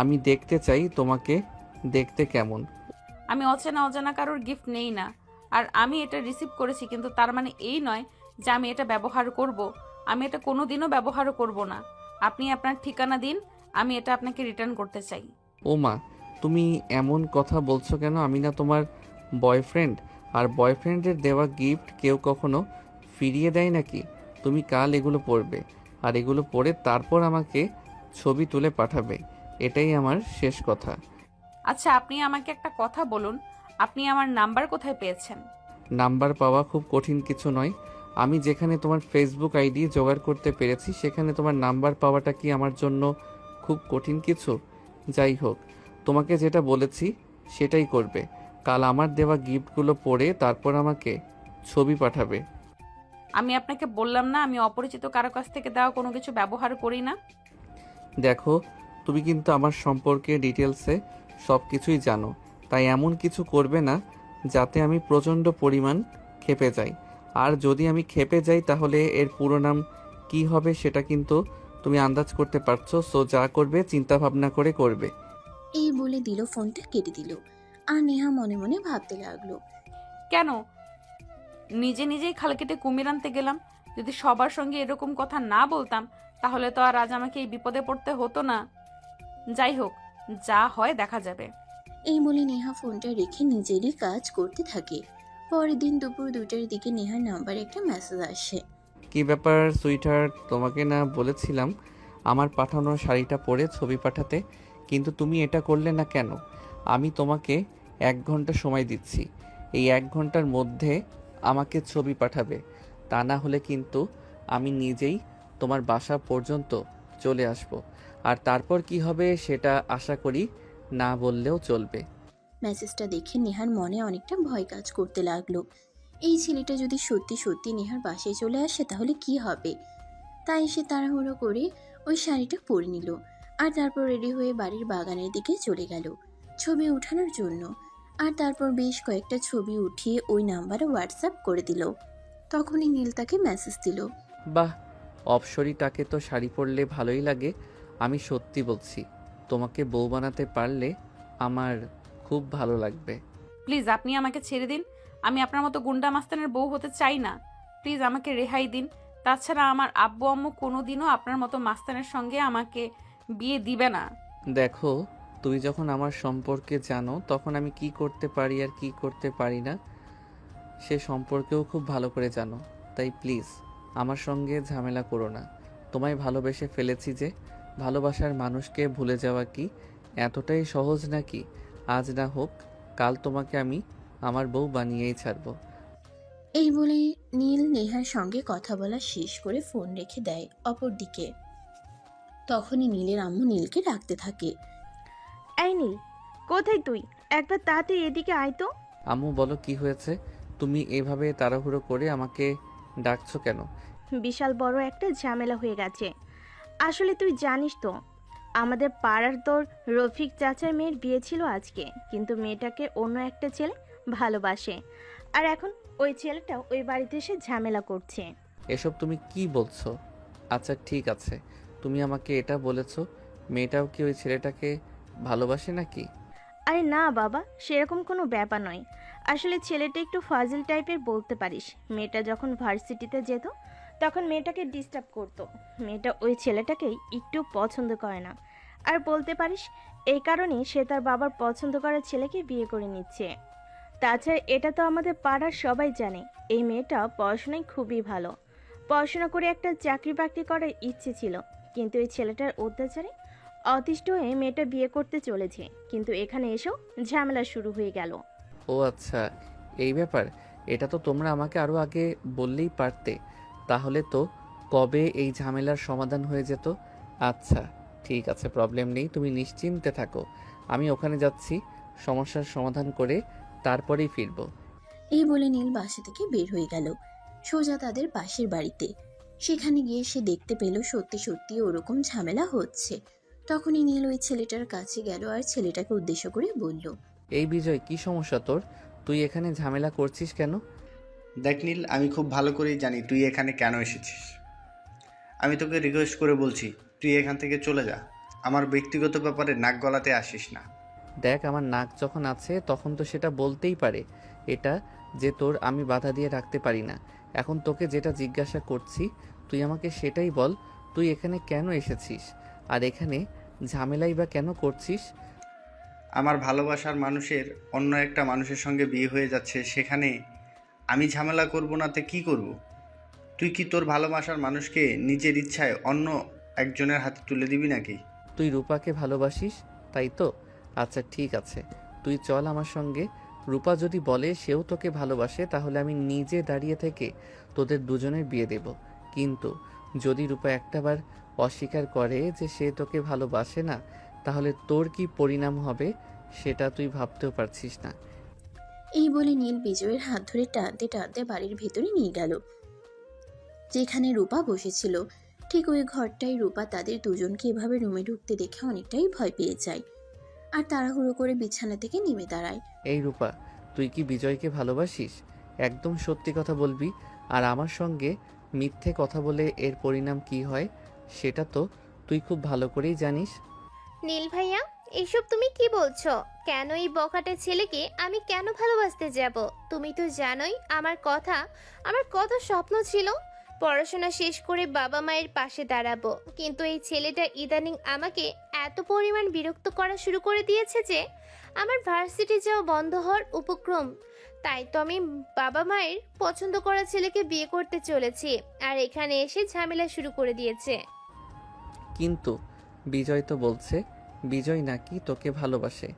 আমি দেখতে চাই তোমাকে দেখতে কেমন। আমি অচেনা অজানা কারোর গিফট নেই না। আর আমি এটা রিসিভ করেছি, কিন্তু তার মানে এই নয় যে আমি এটা ব্যবহার করব। আমি এটা কোনোদিনও ব্যবহারও করব না। আপনি আপনার ঠিকানা দিন, আমি এটা আপনাকে রিটার্ন করতে চাই। ও মা, তুমি এমন কথা বলছো কেন? আমি না তোমার বয়ফ্রেন্ড? আর বয়ফ্রেন্ডের দেওয়া গিফট কেউ কখনো ফিরিয়ে দেয় নাকি? তুমি কাল এগুলো পড়বে আর এগুলো পড়ে তারপর আমাকে ছবি তুলে পাঠাবে। এটাই আমার শেষ কথা। আচ্ছা, আপনি আমাকে একটা কথা বলুন, আপনি আমার নাম্বার কোথায় পেয়েছেন? নাম্বার পাওয়া খুব কঠিন কিছু নয়। আমি যেখানে তোমার ফেসবুক আইডি জোগাড় করতে পেরেছি সেখানে তোমার নাম্বার পাওয়াটা কি আমার জন্য খুব কঠিন কিছু? যাই হোক, তোমাকে যেটা বলেছি সেটাই করবে। কাল আমার দেওয়া গিফটগুলো পড়ে তারপর আমাকে ছবি পাঠাবে। আমি আপনাকে বললাম না আমি অপরিচিত কারো কাছ থেকে দেওয়া কোনো কিছু ব্যবহার করি না। দেখো, তুমি কিন্তু আমার সম্পর্কে ডিটেলসে সব কিছুই জানো, তাই এমন কিছু করবে না যাতে আমি প্রচণ্ড পরিমাণ ক্ষেপে যাই। আর যদি আমি ক্ষেপে যাই তাহলে এর পুরো নাম কী হবে সেটা কিন্তু তুমি আন্দাজ করতে পারছো। সো যা করবে চিন্তা ভাবনা করে করবে। এই বলে দিল ফোনটা কেটে দিল। আর নেহা মনে মনে ভাবতে লাগলো, কেন নিজে নিজেই খাল কেটে কুমির আনতে গেলাম? যদি সবার সঙ্গে এরকম কথা না বলতাম তাহলে তো আর আজ আমাকে এই বিপদে পড়তে হতো না। যাই হোক, যা হয় দেখা যাবে। এই বলে নেহা ফোনটা রেখে নিজেরই কাজ করতে থাকে। পরের দিন দুপুর 2টার দিকে নেহার নাম্বারে একটা মেসেজ আসে। কি ব্যাপার সুইটার, তোমাকে না বলেছিলাম আমার পাঠানো শাড়িটা পরে ছবি পাঠাতে, কিন্তু তুমি এটা করলে না কেন? আমি তোমাকে 1 ঘন্টা সময় দিচ্ছি, এই 1 ঘন্টার মধ্যে আমাকে ছবি পাঠাবে। তা না হলে কিন্তু আমি নিজেই তোমার বাসা পর্যন্ত চলে আসব। আর তারপর কি হবে সেটা আশা করি না বললেও চলবে। মেসেজটা দেখে নেহার মনে অনেকটা ভয় কাজ করতে লাগলো। এই ছেলেটা যদি সত্যি সত্যি নেহার বাসায় চলে আসে তাহলে কি হবে। তাই সে তাড়াহুড়ো করে ওই শাড়িটা পরে নিল আর তারপর রেডি হয়ে বাড়ির বাগানের দিকে চলে গেল ছবি উঠানোর জন্য। আর তারপর বেশ কয়েকটা ছবি উঠিয়ে ওই নাম্বারে হোয়াটসঅ্যাপ করে দিল। তখনই নীল তাকে মেসেজ দিল। বাহ, অপসরিটাকে তো শাড়ি পরলে ভালোই লাগে। আমি সত্যি বলছি, তোমাকে বউ বানাতে পারলে আমার খুব ভালো লাগবে। প্লিজ আপনি আমাকে ছেড়ে দিন। আমি আপনার মতো গুন্ডা মাস্তানের বউ হতে চাই না। প্লিজ আমাকে রেহাই দিন। তাছাড়া আমার আব্বু আম্মু কোনোদিনও আপনার মতো মাস্তানের সঙ্গে আমাকে বিয়ে দিবে না। দেখো, তুমি যখন আমার সম্পর্কে জানো তখন আমি কি করতে পারি আর কি করতে পারি না সে সম্পর্কেও খুব ভালো করে জানো। তাই প্লিজ আমার সঙ্গে ঝামেলা করো না। তোমায় ভালোবেসে ফেলেছি যে, ভালোবাসার মানুষকে ভুলে যাওয়া কি এতটাই সহজ নাকি? আজ না হোক কাল তোমাকে আমি আমার বউ বানিয়েই ছাড়বো। এই বলে নীল নেহার সঙ্গে কথা বলা শেষ করে ফোন রেখে দেয় অপরদিকে। তখনই নীলের আম্মু নীলকে ডাকতে থাকে। এই নীল, কোথায় তুই? একবার তাড়াতাড়ি এদিকে আয় তো। আম্মু বলো কি হয়েছে? তুমি এভাবে তাড়াহুড়ো করে আমাকে ডাকছো কেন? বিশাল বড় একটা ঝামেলা হয়ে গেছে। আসলে তুই জানিস তো, আমাদের পাড়ার তোর রফিক চাচার মেয়ের বিয়ে ছিল আজকে, কিন্তু মেয়েটাকে অন্য একটা ছেলে ভালোবাসে, আর এখন ওই ছেলেটা ওই বাড়িতে এসে ঝামেলা করছে। এসব তুমি কি বলছো? আচ্ছা ঠিক আছে, তুমি আমাকে এটা বলেছো, মেয়েটাও কি ওই ছেলেটাকে ভালোবাসে নাকি? আরে না বাবা, সেরকম কোনো ব্যাপার নয়। আসলে ছেলেটা একটু ফাজিল টাইপের বলতে পারিস। মেয়েটা যখন ভার্সিটিতে যেত তখন মেয়েটাকে ডিস্টার্ব করতো। মেয়েটা ওই ছেলেটাকেই একটু পছন্দ করে না, আর বলতে পারিস এই কারণেই সে তার বাবার পছন্দ করা ছেলেকে বিয়ে করে নিচ্ছে। তাছাড়া এটা তো আমাদের পাড়ার সবাই জানে এই মেয়েটা পড়াশোনায় খুবই ভালো। পড়াশোনা করে একটা চাকরি বাকরি করার ইচ্ছে ছিল, কিন্তু এই ছেলেটার অত্যাচারে অতিষ্ঠ হয়ে মেয়েটা বিয়ে করতে চলেছে, কিন্তু এখানে এসেও ঝামেলা শুরু হয়ে গেল। ও আচ্ছা, এই ব্যাপার। এটা তো তোমরা আমাকে আরো আগে বললেই পারতে, তাহলে তো কবে এই ঝামেলার সমাধান হয়ে যেত। আচ্ছা ঠিক আছে, প্রবলেম নেই, তুমি নিশ্চিন্তে থাকো। আমি ওখানে যাচ্ছি, সমস্যার সমাধান করে তারপরেই ফিরবো। এই বলে নীল বাসা থেকে বের হয়ে গেল সোজা তাদের পাশের বাড়িতে। সেখানে গিয়ে সে দেখতে পেল সত্যি সত্যি ওরকম ঝামেলা হচ্ছে। তখনই নীল ওই ছেলেটার কাছে গেল আর ছেলেটাকে উদ্দেশ্য করে বলল। এই বিজয়, কি সমস্যা তোর? তুই এখানে ঝামেলা করছিস কেন? দেখ নীল, আমি খুব ভালো করেই জানি তুই এখানে কেন এসেছিস। আমি তোকে রিকোয়েস্ট করে বলছি, তুই এখান থেকে চলে যা। আমার ব্যক্তিগত ব্যাপারে নাক গলাতে আসিস না। দেখ, আমার নাক যখন আছে তখন তো সেটা বলতেই পারে। এটা যে তোর আমি বাধা দিয়ে রাখতে পারি না। এখন তোকে যেটা জিজ্ঞাসা করছি তুই আমাকে সেটাই বল, তুই এখানে কেন এসেছিস আর এখানে ঝামেলাই বা কেন করছিস? আমার ভালোবাসার মানুষের অন্য একটা মানুষের সঙ্গে বিয়ে হয়ে যাচ্ছে, সেখানে আমি ঝামেলা করব না তে কী করব? তুই কি তোর ভালোবাসার মানুষকে নিজের ইচ্ছায় অন্য একজনের হাতে তুলে দিবি নাকি? তুই রূপাকে ভালোবাসিস, তাই তো? আচ্ছা ঠিক আছে, তুই চল আমার সঙ্গে। রূপা যদি বলে সেও তোকে ভালোবাসে তাহলে আমি নিজে দাঁড়িয়ে থেকে তোদের দুজনের বিয়ে দেব। কিন্তু যদি রূপা একটাবার অস্বীকার করে যে সে তোকে ভালোবাসে না, তাহলে তোর কি পরিণাম হবে সেটা তুই ভাবতেও পারছিস না। এই বলে নীল বিজয়ের হাত ধরে টানতে টানতে বাড়ির ভেতরে নিয়ে গেল, যেখানে রূপা বসেছিল। ঠিক ওই ঘরটাই রূপা তাদের দুজনকে এভাবে রুমে ঢুকতে দেখে অনেকটাই ভয় পেয়ে যায় আর তাড়াহুড়ো করে বিছানা থেকে নেমে দাঁড়ায়। এই রূপা, তুই কি বিজয়কে ভালোবাসিস? একদম সত্যি কথা বলবি, আর আমার সঙ্গে মিথ্যে কথা বলে এর পরিণাম কি হয় সেটা তো তুই খুব ভালো করেই জানিস। নীল ভাইয়া, এসব তুমি কি বলছো? কেন এই বখাটে ছেলেকে আমি কেন ভালোবাসতে যাব? তুমি তো জানোই আমার কথা স্বপ্ন ছিল পড়াশোনা শেষ করে বাবা মায়ের পাশে দাঁড়াবো, কিন্তু এই ছেলেটা ইদানিং আমাকে এত পরিমাণ বিরক্ত করা শুরু করে দিয়েছে যে আমার ভার্সিটি যাওয়া বন্ধ হওয়ার উপক্রম। তাই তো আমি বাবা মায়ের পছন্দ করা ছেলেকে বিয়ে করতে চলেছি, আর এখানে এসে ঝামেলা শুরু করে দিয়েছে। কিন্তু বিজয় তো বলছে বিজয় নাকি তোকে ভালোবাসে,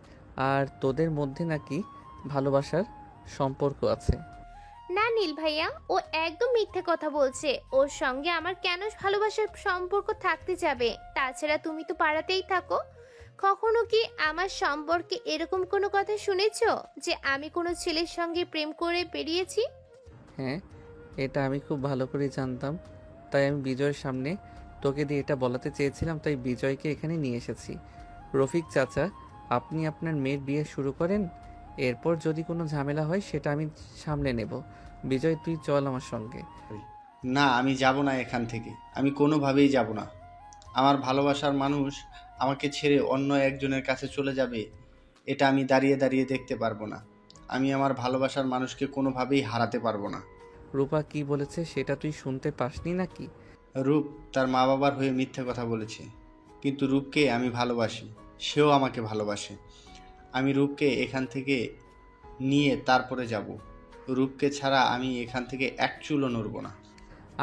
আর তোদের মধ্যে নাকি ভালোবাসার সম্পর্ক আছে। না নীল ভাইয়া, ও একদম মিথ্যে কথা বলছে। ওর সঙ্গে আমার কেন ভালোবাসার সম্পর্ক থাকতে যাবে? তাছাড়া তুমি তো পাড়াতেই থাকো, কখনো কি আমার সম্পর্কে এরকম কোনো কথা শুনেছো যে আমি কোনো ছেলের সঙ্গে প্রেম করে বেরিয়েছি? হ্যাঁ, এটা আমি খুব ভালো করে জানতাম, তাই আমি বিজয়ের সামনে তোকে দিয়ে এটা বলাতে চেয়েছিলাম, তাই বিজয়কে এখানে নিয়ে এসেছি। রফিক চাচা, আপনি আপনার মেয়ের বিয়ে শুরু করেন, এরপর যদি কোনো ঝামেলা হয় সেটা আমি সামলে নেব। বিজয়, তুই চল আমার সঙ্গে। না, আমি যাব না এখান থেকে, আমি কোনোভাবেই যাব না। আমার ভালোবাসার মানুষ আমাকে ছেড়ে অন্য একজনের কাছে চলে যাবে, এটা আমি দাঁড়িয়ে দাঁড়িয়ে দেখতে পারবো না। আমি আমার ভালোবাসার মানুষকে কোনোভাবেই হারাতে পারবো না। রূপা কি বলেছে সেটা তুই শুনতে পাসনি নাকি? রূপ তার মা বাবার হয়ে মিথ্যে কথা বলেছে, কিন্তু রূপকে আমি ভালোবাসি। সেও আমাকে ভালোবাসে। আমি রূপকে এখান থেকে নিয়ে তারপরে যাব। রূপকে ছাড়া আমি এখান থেকে এক চুলও নড়ব না।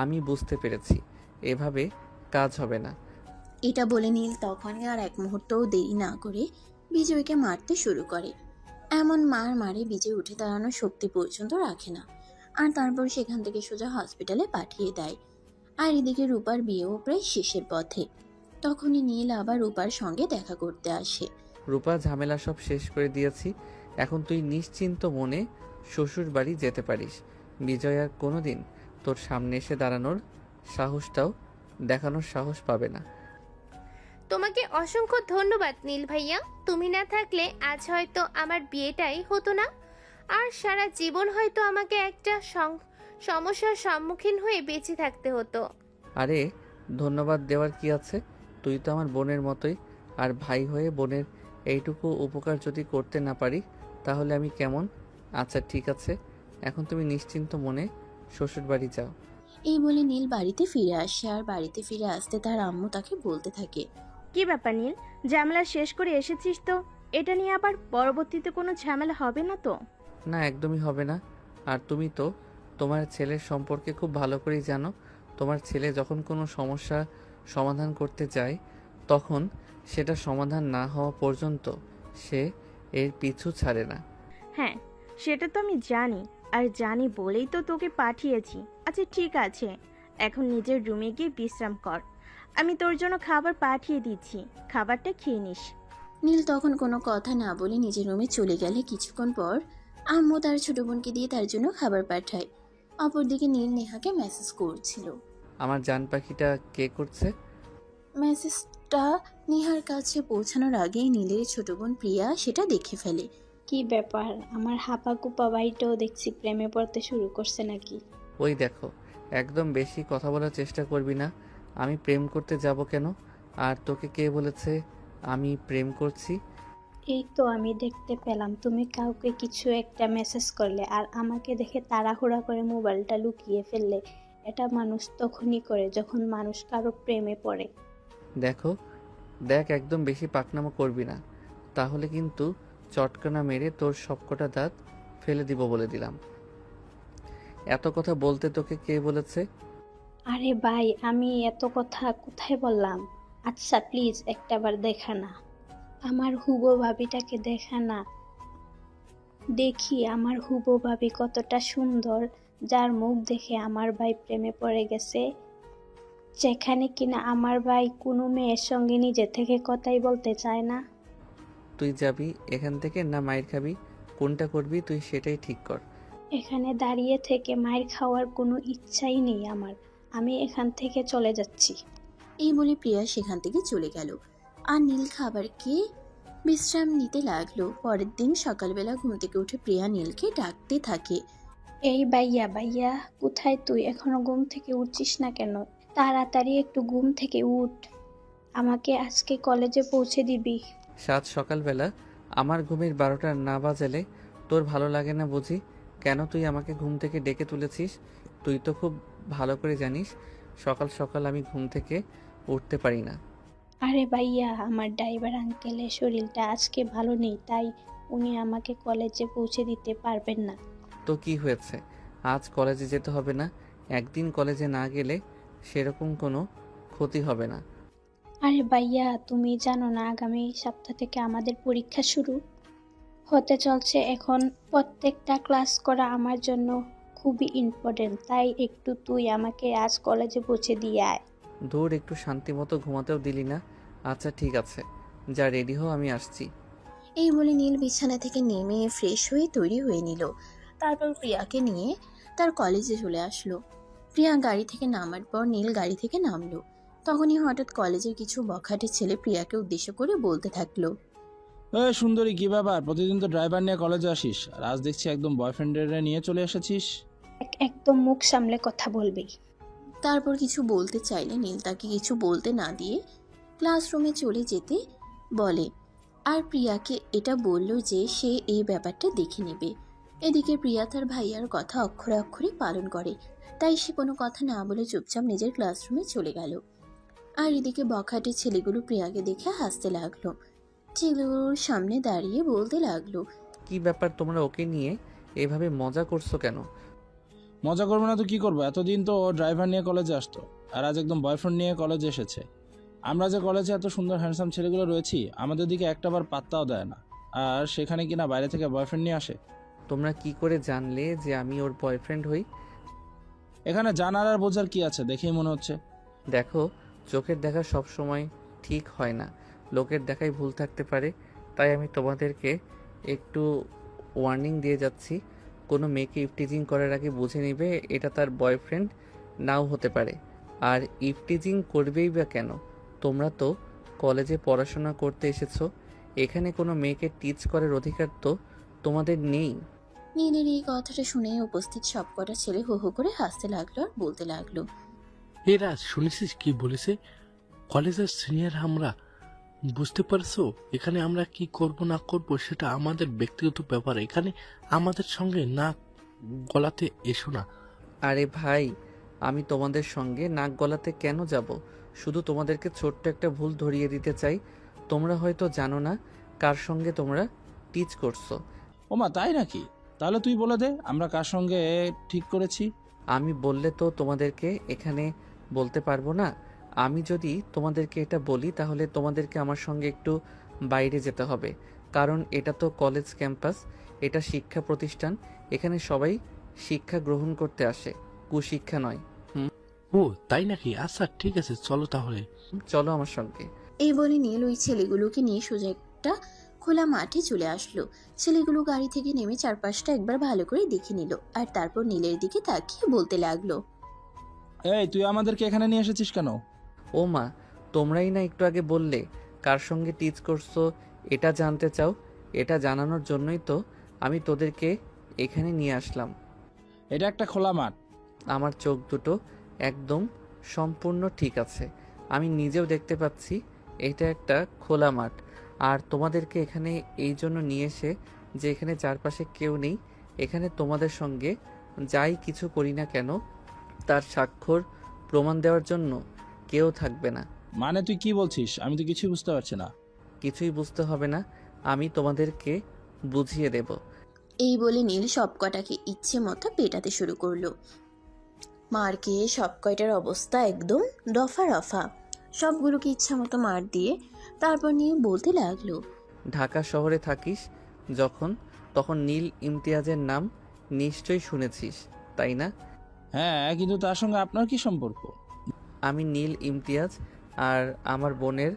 আমি বুঝতে পেরেছি, এভাবে কাজ হবে না। এটা বলে নীল তখনই আর এক মুহূর্তও দেরি না করে বিজয়কে মারতে শুরু করে। এমন মার মারে বিজয় উঠে দাঁড়ানোর শক্তি পর্যন্ত রাখে না, আর তারপর সেখান থেকে সোজা হসপিটালে পাঠিয়ে দেয়। আর এদিকে রূপার বিয়েও প্রায় শেষের পথে। তখনই নীল আবার রূপার সঙ্গে দেখা করতে আসে। রূপা, ঝামেলা সব শেষ করে দিয়েছি, এখন তুই নিশ্চিন্ত মনে শ্বশুর বাড়ি যেতে পারিস। বিজয় আর কোনোদিন তোর সামনে এসে দাঁড়ানোর সাহসটাও দেখানোর সাহস পাবে না। তোমাকে অসংখ্য ধন্যবাদ নীল ভাইয়া। তুমি না থাকলে আজ হয়তো আমার বিয়েটাই হতো না, আর সারা জীবন হয়তো আমাকে একটা সমস্যার সম্মুখীন হয়ে বেঁচে থাকতে হতো। আরে, ধন্যবাদ দেওয়ার কি আছে? তুই তো আমার বোনের মতোই, আর ভাই হয়ে বোনের এইটুকু উপকার যদি করতে না পারি তাহলে আমি কেমন? আচ্ছা ঠিক আছে, এখন তুমি নিশ্চিন্ত মনে শ্বশুর বাড়ি যাও। এই বলে নীল বাড়িতে ফিরে আসে, আর বাড়িতে ফিরে আসতে তার আম্মু তাকে বলতে থাকে। কি ব্যাপার নীল, ঝামেলা শেষ করে এসেছিস তো? এটা নিয়ে আবার পরবর্তীতে কোনো ঝামেলা হবে না তো? না, একদমই হবে না। আর তুমি তো তোমার ছেলের সম্পর্কে খুব ভালো করেই জানো। তোমার ছেলে যখন কোনো সমস্যা সমাধান করতে যায় তখন সেটা সমাধান না হওয়া পর্যন্ত সে এর পিছু ছাড়ে না। হ্যাঁ, সেটা তো আমি জানি, আর জানি বলেই তো তোকে পাঠিয়েছি। আচ্ছা ঠিক আছে, এখন নিজের রুমে গিয়ে বিশ্রাম কর। আমি তোর জন্য খাবার পাঠিয়ে দিচ্ছি, খাবারটা খেয়ে নিস। নীল তখন কোনো কথা না বলে নিজের রুমে চলে গেলে কিছুক্ষণ পর আম্মু তার ছোট বোনকে দিয়ে তার জন্য খাবার পাঠায়। অপরদিকে নীল নেহাকে মেসেজ করছিল। আমার জান পাখিটা কে করছে? মেসেজটা নেহার কাছে পৌঁছানোর আগেই নীলের ছোট বোন প্রিয়া সেটা দেখে ফেলে। কি ব্যাপার, আমার হাপা কুপা ভাইটাও দেখছি প্রেমে পড়তে শুরু করছে নাকি? ওই দেখো, একদম বেশি কথা বলার চেষ্টা করবি না। আমি প্রেম করতে যাব কেন? আর তোকে কে বলেছে আমি প্রেম করছি? এই তো আমি দেখতে পেলাম তুমি কাউকে কিছু একটা মেসেজ করলে, আর আমাকে দেখে তাড়াহুড়া করে মোবাইলটা লুকিয়ে ফেললে। এটা মানুষ তখনই করে যখন মানুষ কারো প্রেমে পড়ে। দেখ, একদম বেশি পাকনামো করবি না, তাহলে কিন্তু চটকানা মেরে তোর সবকটা দাঁত ফেলে দিব বলে দিলাম। এত কথা বলতে তোকে কে বলেছে? আরে ভাই, আমি এত কথা কোথায় বললাম? আচ্ছা প্লিজ একটাবার দেখা না, আমার হুবো ভাবিটাকে দেখা না। দেখি আমার হুবো ভাবি কতটা সুন্দর, যার মুখ দেখে আমার ভাই প্রেমে পড়ে গেছে। যেখানে কিনা আমার ভাই কোনো মেয়ের সঙ্গে নিজে থেকে কথাই বলতে চায় না। তুই যাবি এখান থেকে না মায়ের খাবি? কোনটা করবি তুই সেটাই ঠিক কর। এখানে দাঁড়িয়ে থেকে মায়ের খাওয়ার কোনো ইচ্ছাই নেই আমার। আমি এখান থেকে চলে যাচ্ছি। এই বলে প্রিয়া সেখান থেকে চলে গেল, আর নীল খাবার খেয়ে বিশ্রাম নিতে লাগলো। পরের দিন সকালবেলা ঘুম থেকে উঠে প্রিয়া নীলকে ডাকতে থাকে। এই ভাইয়া ভাইয়া, কোথায় তুই? এখনো ঘুম থেকে উঠছিস না কেন? তাড়াতাড়ি একটু ঘুম থেকে উঠ, আমাকে আজকে কলেজে পৌঁছে দিবি। সাত সকালবেলা আমার ঘুমের 12টা না বাজালে তোর ভালো লাগে না বুঝি? কেন তুই আমাকে ঘুম থেকে ডেকে তুলেছিস? তুই তো খুব ভালো করে জানিস সকাল সকাল আমি ঘুম থেকে উঠতে পারি না। আরে ভাইয়া, আমার ড্রাইভার আঙ্কেলের শরীরটা আজকে ভালো নেই, তাই উনি আমাকে কলেজে পৌঁছে দিতে পারবেন না। তো কি হয়েছে? আজ কলেজে যেতে হবে না? একদিন কলেজে না গেলে সেরকম কোনো ক্ষতি হবে না। আরে ভাইয়া, তুমি জানো না আগামী সপ্তাহ থেকে আমাদের পরীক্ষা শুরু হতে চলছে। এখন প্রত্যেকটা ক্লাস করা আমার জন্য খুবই ইম্পর্টেন্ট, তাই একটু তুই আমাকে আজ কলেজে পৌঁছে দিয়ে আয়। দূর, একটু শান্তি মতো ঘুমাতেও দিলি না। আচ্ছা ঠিক আছে, যা রেডি হও, আমি আসছি। এই বলে নীল বিছানা থেকে নেমে ফ্রেশ হয়ে তৈরি হয়ে নিল। তারপর প্রিয়াকে নিয়ে তার কলেজে চলে আসলো। প্রিয়া গাড়ি থেকে নামার পর নীল গাড়ি থেকে নামলো। তখনই হঠাৎ কলেজের কিছু বখাটে ছেলে প্রিয়াকে উদ্দেশ্য করে বলতে থাকলো। সুন্দরী, কি ব্যাপার? প্রতিদিন তো ড্রাইভার নিয়ে কলেজে আসিস, আর আজ দেখছি একদম বয়ফ্রেন্ডের নিয়ে চলে এসেছিস। একদম মুখ সামলে কথা বলবি। তারপর কিছু বলতে চাইলে নীল তাকে কিছু বলতে না দিয়ে ক্লাসরুমে চলে যেতে বলে, আর প্রিয়াকে এটা বলল যে সে এই ব্যাপারটা দেখে নেবে। এদিকে প্রিয়া তার ভাইয়ার কথা অক্ষরে অক্ষরে পালন করে, তাই সে কোনো কথা না বলে চুপচাপ নিজের ক্লাসরুমে চলে গেল। আর এদিকে বখাটে ছেলেগুলো প্রিয়াকে দেখে হাসতে লাগলো। ছেলেগুলোর সামনে দাঁড়িয়ে বলতে লাগলো। কি ব্যাপার, তোমরা ওকে নিয়ে এভাবে মজা করছো কেন? মজা করবো না তো কি করবো? এতদিন তো ও ড্রাইভার নিয়ে কলেজে আসতো, আর আজ একদম বয়ফ্রেন্ড নিয়ে কলেজে এসেছে। আমরা যে কলেজে এত সুন্দর হ্যান্ডসাম ছেলেগুলো রয়েছি, আমাদের দিকে একটাবার পাত্তাও দেয় না, আর সেখানে কিনা বাইরে থেকে বয়ফ্রেন্ড নিয়ে আসে। তোমরা কি করে জানলে যে আমি ওর বয়ফ্রেন্ড হই? এখানে জানার আর বোঝার কি আছে, দেখেই মনে হচ্ছে। দেখো, চোখের দেখা সব সময় ঠিক হয় না, লোকের দেখাই ভুল থাকতে পারে। তাই আমি তোমাদেরকে একটু ওয়ার্নিং দিয়ে যাচ্ছি, কোনো মেয়েকে ইফটিজিং করার আগে বুঝে নিবে এটা তার বয়ফ্রেন্ড নাও হতে পারে। আর ইফটিজিং করবেই বা কেন? তোমরা তো কলেজে পড়াশোনা করতে এসেছো, এখানে কোনো মেয়েকে টিচ করার অধিকার তো তোমাদের নেই। নীলের এই কথাটা শুনে উপস্থিত সবকটা ছেলে হো হো করে হাসতে লাগলো আর বলতে লাগলো। এরা শুনেছিস কি বলেছে? কলেজের সিনিয়র আমরা, বুঝতে পারছো? এখানে আমরা কি করব না করব সেটা আমাদের ব্যক্তিগত ব্যাপার, এখানে আমাদের সঙ্গে না গলাতে এসো না। আরে ভাই, আমি তোমাদের সঙ্গে নাক গলাতে কেন যাব? শুধু তোমাদেরকে ছোট্ট একটা ভুল ধরিয়ে দিতে চাই। তোমরা হয়তো জানো না কার সঙ্গে তোমরা টিচ করছো। ওমা, তাই নাকি? তাহলে তুই বলে দে আমরা কার সঙ্গে ঠিক করেছি। আমি বললে তো তোমাদেরকে এখানে বলতে পারবো না। আমি যদি তোমাদেরকে এটা বলি তাহলে তোমাদেরকে আমার সঙ্গে একটু বাইরে যেতে হবে, কারণ এটা তো কলেজ ক্যাম্পাস, এটা শিক্ষা প্রতিষ্ঠান। এখানে সবাই শিক্ষা গ্রহণ করতে আসে, কুশিক্ষা নয়। ও তাই নাকি? আচ্ছা ঠিক আছে, চলো তাহলে। চলো আমার সঙ্গে। এই বলে নীল ওই ছেলেগুলোকে নিয়ে সোজা একটা খোলা মাঠে চলে আসলো। ছেলেগুলো গাড়ি থেকে নেমে চারপাশটা একবার ভালো করে দেখে নিল, আর তারপর নীলের দিকে তাকিয়ে বলতে লাগলো। এই, তুই আমাদেরকে এখানে নিয়ে এসেছিস কেন? ও মা, তোমরাই না একটু আগে বললে কার সঙ্গে টিচ করছো এটা জানতে চাও। এটা জানানোর জন্যই তো আমি তোদেরকে এখানে নিয়ে আসলাম। এটা একটা খোলা মাঠ। আমার চোখ দুটো একদম সম্পূর্ণ ঠিক আছে, আমি নিজেও দেখতে পাচ্ছি এটা একটা খোলা মাঠ। আর তোমাদেরকে এখানে এই জন্য নিয়ে এসে যে এখানে চারপাশে কেউ নেই, এখানে তোমাদের সঙ্গে যাই কিছু করি না কেন তার স্বাক্ষর প্রমাণ দেওয়ার জন্য কেউ থাকবে না। মানে তুই কি বলছিস? আমি তো কিছুই বুঝতে পারছি না। কিছুই বুঝতে হবে না, আমি তোমাদেরকে বুঝিয়ে দেব। এই বলে নীল সবকটাকে ইচ্ছে মতো পেটাতে শুরু করলো। মার খেয়ে সব কয়টার অবস্থা একদম দফা রফা। সবগুলোকে ইচ্ছা মতো মার দিয়ে তারপর নিয়ে বলতে লাগলো। ঢাকা শহরে থাকিস যখন, তখন নীল ইমতিয়াজের নাম নিশ্চয়ই শুনেছিস, তাই না? হ্যাঁ, কিন্তু তার সঙ্গে আপনার কি সম্পর্ক? আমি নীল ইমতিয়াজ, আর আমার বোনের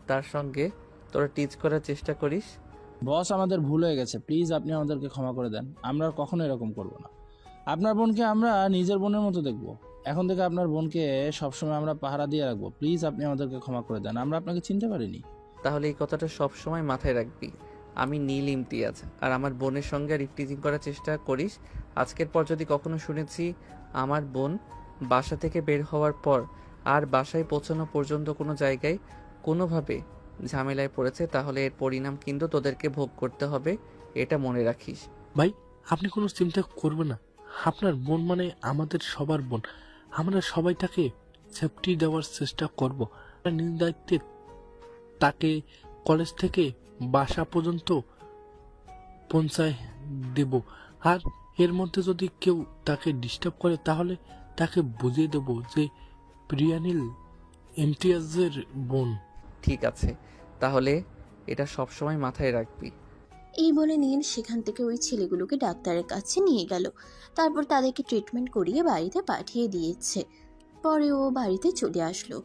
তার সঙ্গে তোরা টিচ করার চেষ্টা করিস। বস, আমাদের ভুল হয়ে গেছে, প্লিজ আপনি আমাদেরকে ক্ষমা করে দেন। আমরা আর কখনো এরকম করব না। আপনার বোনকে আমরা নিজের বোনের মতো দেখব। এখন থেকে আপনার বোনকে সবসময় আমরা পাহারা দিয়ে রাখবো। প্লিজ আপনি আমাদেরকে ক্ষমা করে দেন, আমরা আপনাকে চিনতে পারিনি। তাহলে এই কথাটা সব সময় মাথায় রাখবি। আমি নীল ইমতিয়াজ, আর আমার বোনের সঙ্গে আর ইফটিজিং করার চেষ্টা করিস, আজকের পর যদি কখনো শুনেছি আমার বোন বাসা থেকে বের হওয়ার পর আর বাসায় পৌঁছানো পর্যন্ত কোনো জায়গায় কোনোভাবে ঝামেলায় পড়েছে, তাহলে এর পরিণাম কিন্তু তোদেরকে ভোগ করতে হবে, এটা মনে রাখিস। ভাই আপনি কোনো চিন্তা করবেন না, আপনার বোন মানে আমাদের সবার বোন, আমরা সবাই তাকে সেফটি দেওয়ার চেষ্টা করব। নিজ দায়িত্বে তাকে কলেজ থেকে বাসা পর্যন্ত পৌঁছায় দেব, আর এর মধ্যে যদি কেউ তাকে ডিস্টার্ব করে তাহলে তাকে বুঝিয়ে দেব যে প্রিয়ানীল ইমতিয়াজের বোন। ঠিক আছে, তাহলে এটা সব সময় মাথায় রাখবি। এই বলে নীল সেখান থেকে ওই ছেলেগুলোকে ডাক্তারের কাছে নিয়ে গেল। তারপর তাদেরকে ট্রিটমেন্ট করিয়ে বাড়িতে পাঠিয়ে দিয়েছে। পরে ও বাড়িতে চলে আসলো।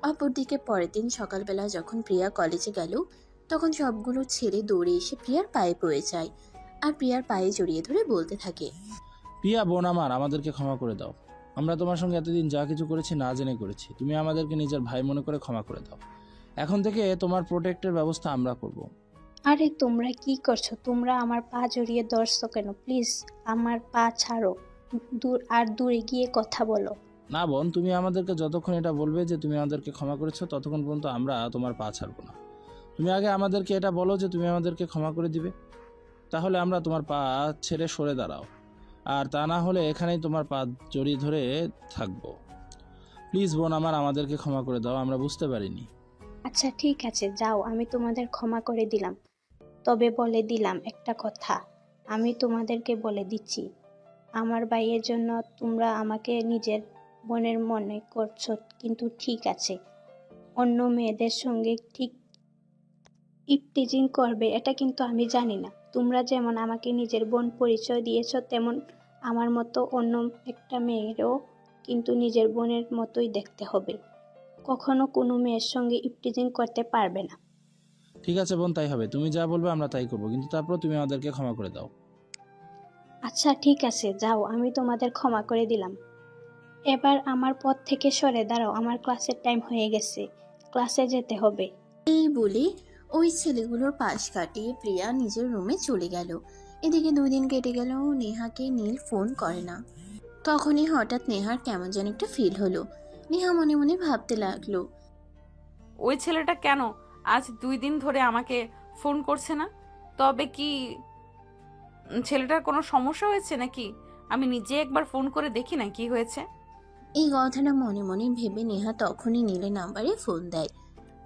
অপরদিকে পরের দিন সকালবেলা যখন প্রিয়া কলেজে গেল, তখন সবগুলো ছেলে দৌড়ে এসে প্রিয়ার পায়ে পড়ে যায় আর প্রিয়ার পায়ে জড়িয়ে ধরে বলতে থাকে। প্রিয়া বোন আমার, আমাদেরকে ক্ষমা করে দাও। আমরা তোমার সঙ্গে এতদিন যা কিছু করেছি না জেনে করেছি, তুমি আমাদেরকে নিজের ভাই মনে করে ক্ষমা করে দাও। এখন থেকে তোমার প্রোটেক্টের ব্যবস্থা আমরা করব। আরে তোমরা কি করছো? তোমরা আমার পা জড়িয়ে ধরছো কেন? প্লিজ আমার পা ছাড়ো, দূরে গিয়ে কথা বলো। না বোন, তুমি আমাদেরকে যতক্ষণ এটা বলবে যে তুমি আমাদেরকে ক্ষমা করেছো, ততক্ষণ পর্যন্ত আমরা তোমার পা ছাড়বো না। তুমি আগে আমাদেরকে এটা বলো যে তুমি আমাদেরকে ক্ষমা করে দিবে, তাহলে আমরা তোমার পা ছেড়ে সরে দাঁড়াও। আর তা না হলে এখানেই তোমার পা জড়িয়ে ধরে থাকবো। প্লিজ বোন আমার, আমাদেরকে ক্ষমা করে দাও, আমরা বুঝতে পারিনি। আচ্ছা ঠিক আছে, যাও, আমি তোমাদের ক্ষমা করে দিলাম। তবে বলে দিলাম একটা কথা, আমি তোমাদেরকে বলে দিচ্ছি, আমার ভাইয়ের জন্য তোমরা আমাকে নিজের বোনের মনে করছো, কিন্তু ঠিক আছে, অন্য মেয়েদের সঙ্গে ঠিক ইপটিজিং করবে এটা কিন্তু আমি জানি না। তোমরা যেমন আমাকে নিজের বোন পরিচয় দিয়েছো, তেমন আমার মতো অন্য একটা মেয়েরও কিন্তু নিজের বোনের মতোই দেখতে হবে। কখনো কোনো মেয়ের সঙ্গে ইপটিজিং করতে পারবে না। ঠিক আছে বোন, তাই হবে। তুমি যা বলবে আমরা তাই করবো, কিন্তু তারপর তুমি আমাদেরকে ক্ষমা করে দাও। আচ্ছা ঠিক আছে, যাও, আমি তোমাদের ক্ষমা করে দিলাম। এবার আমার পথ থেকে সরে দাঁড়াও, আমার ক্লাসের টাইম হয়ে গেছে, ক্লাসে যেতে হবে। এই বলে ওই ছেলেগুলোর পাশ কাটিয়ে প্রিয়া নিজের রুমে চলে গেল। এদিকে 2 দিন কেটে গেল, নেহাকে নীল ফোন করে না। তখনই হঠাৎ নেহার কেমন যেন একটা ফিল হলো। নেহা মনে মনে ভাবতে লাগলো, ওই ছেলেটা কেন আজ 2 দিন ধরে আমাকে ফোন করছে না? তবে কি ছেলেটার কোনো সমস্যা হয়েছে নাকি? আমি নিজে একবার ফোন করে দেখি না কি হয়েছে। এই কথাটা মনে মনে ভেবে নেহা তখনই নীলের নাম্বারে ফোন দেয়।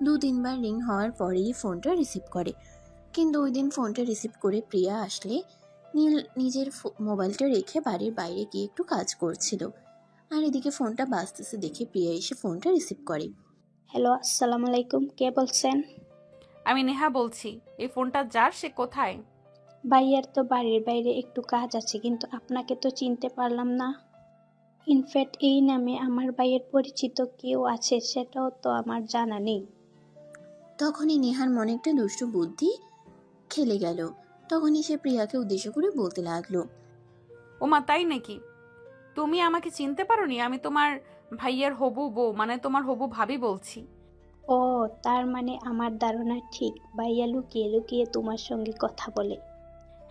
2-3 বার রিং হওয়ার পরেই ফোনটা রিসিভ করে। কিন্তু ওই দিন ফোনটা রিসিভ করে প্রিয়া আসলে নীল নিজের মোবাইলটা রেখে বাড়ির বাইরে গিয়ে একটু কাজ করছিল। আর এদিকে ফোনটা বাজতেছে দেখে প্রিয়া এসে ফোনটা রিসিভ করে। হ্যালো, আসসালামু আলাইকুম, কে বলছেন? আমি নেহা বলছি। এই ফোনটা যার, সে কোথায়? ভাইয়ার তো বাড়ির বাইরে একটু কাজ আছে, কিন্তু আপনাকে তো চিনতে পারলাম না। ইনফ্যাক্ট এই নামে আমার ভাইয়ের পরিচিত কেউ আছে সেটাও তো আমার জানা নেই। তখনই নেহার মনে একটা দুষ্টু বুদ্ধি খেলে গেল। তখনই সে প্রিয়াকে উদ্দেশ্য করে বলতে লাগলো, ওমা, তাই নাকি? তুমি আমাকে চিনতে পারোনি? আমি তোমার ভাইয়ার হবু বউ, মানে তোমার হবু ভাবি বলছি। ও, তার মানে আমার ধারণা ঠিক, ভাইয়া লুকিয়ে লুকিয়ে তোমার সঙ্গে কথা বলে।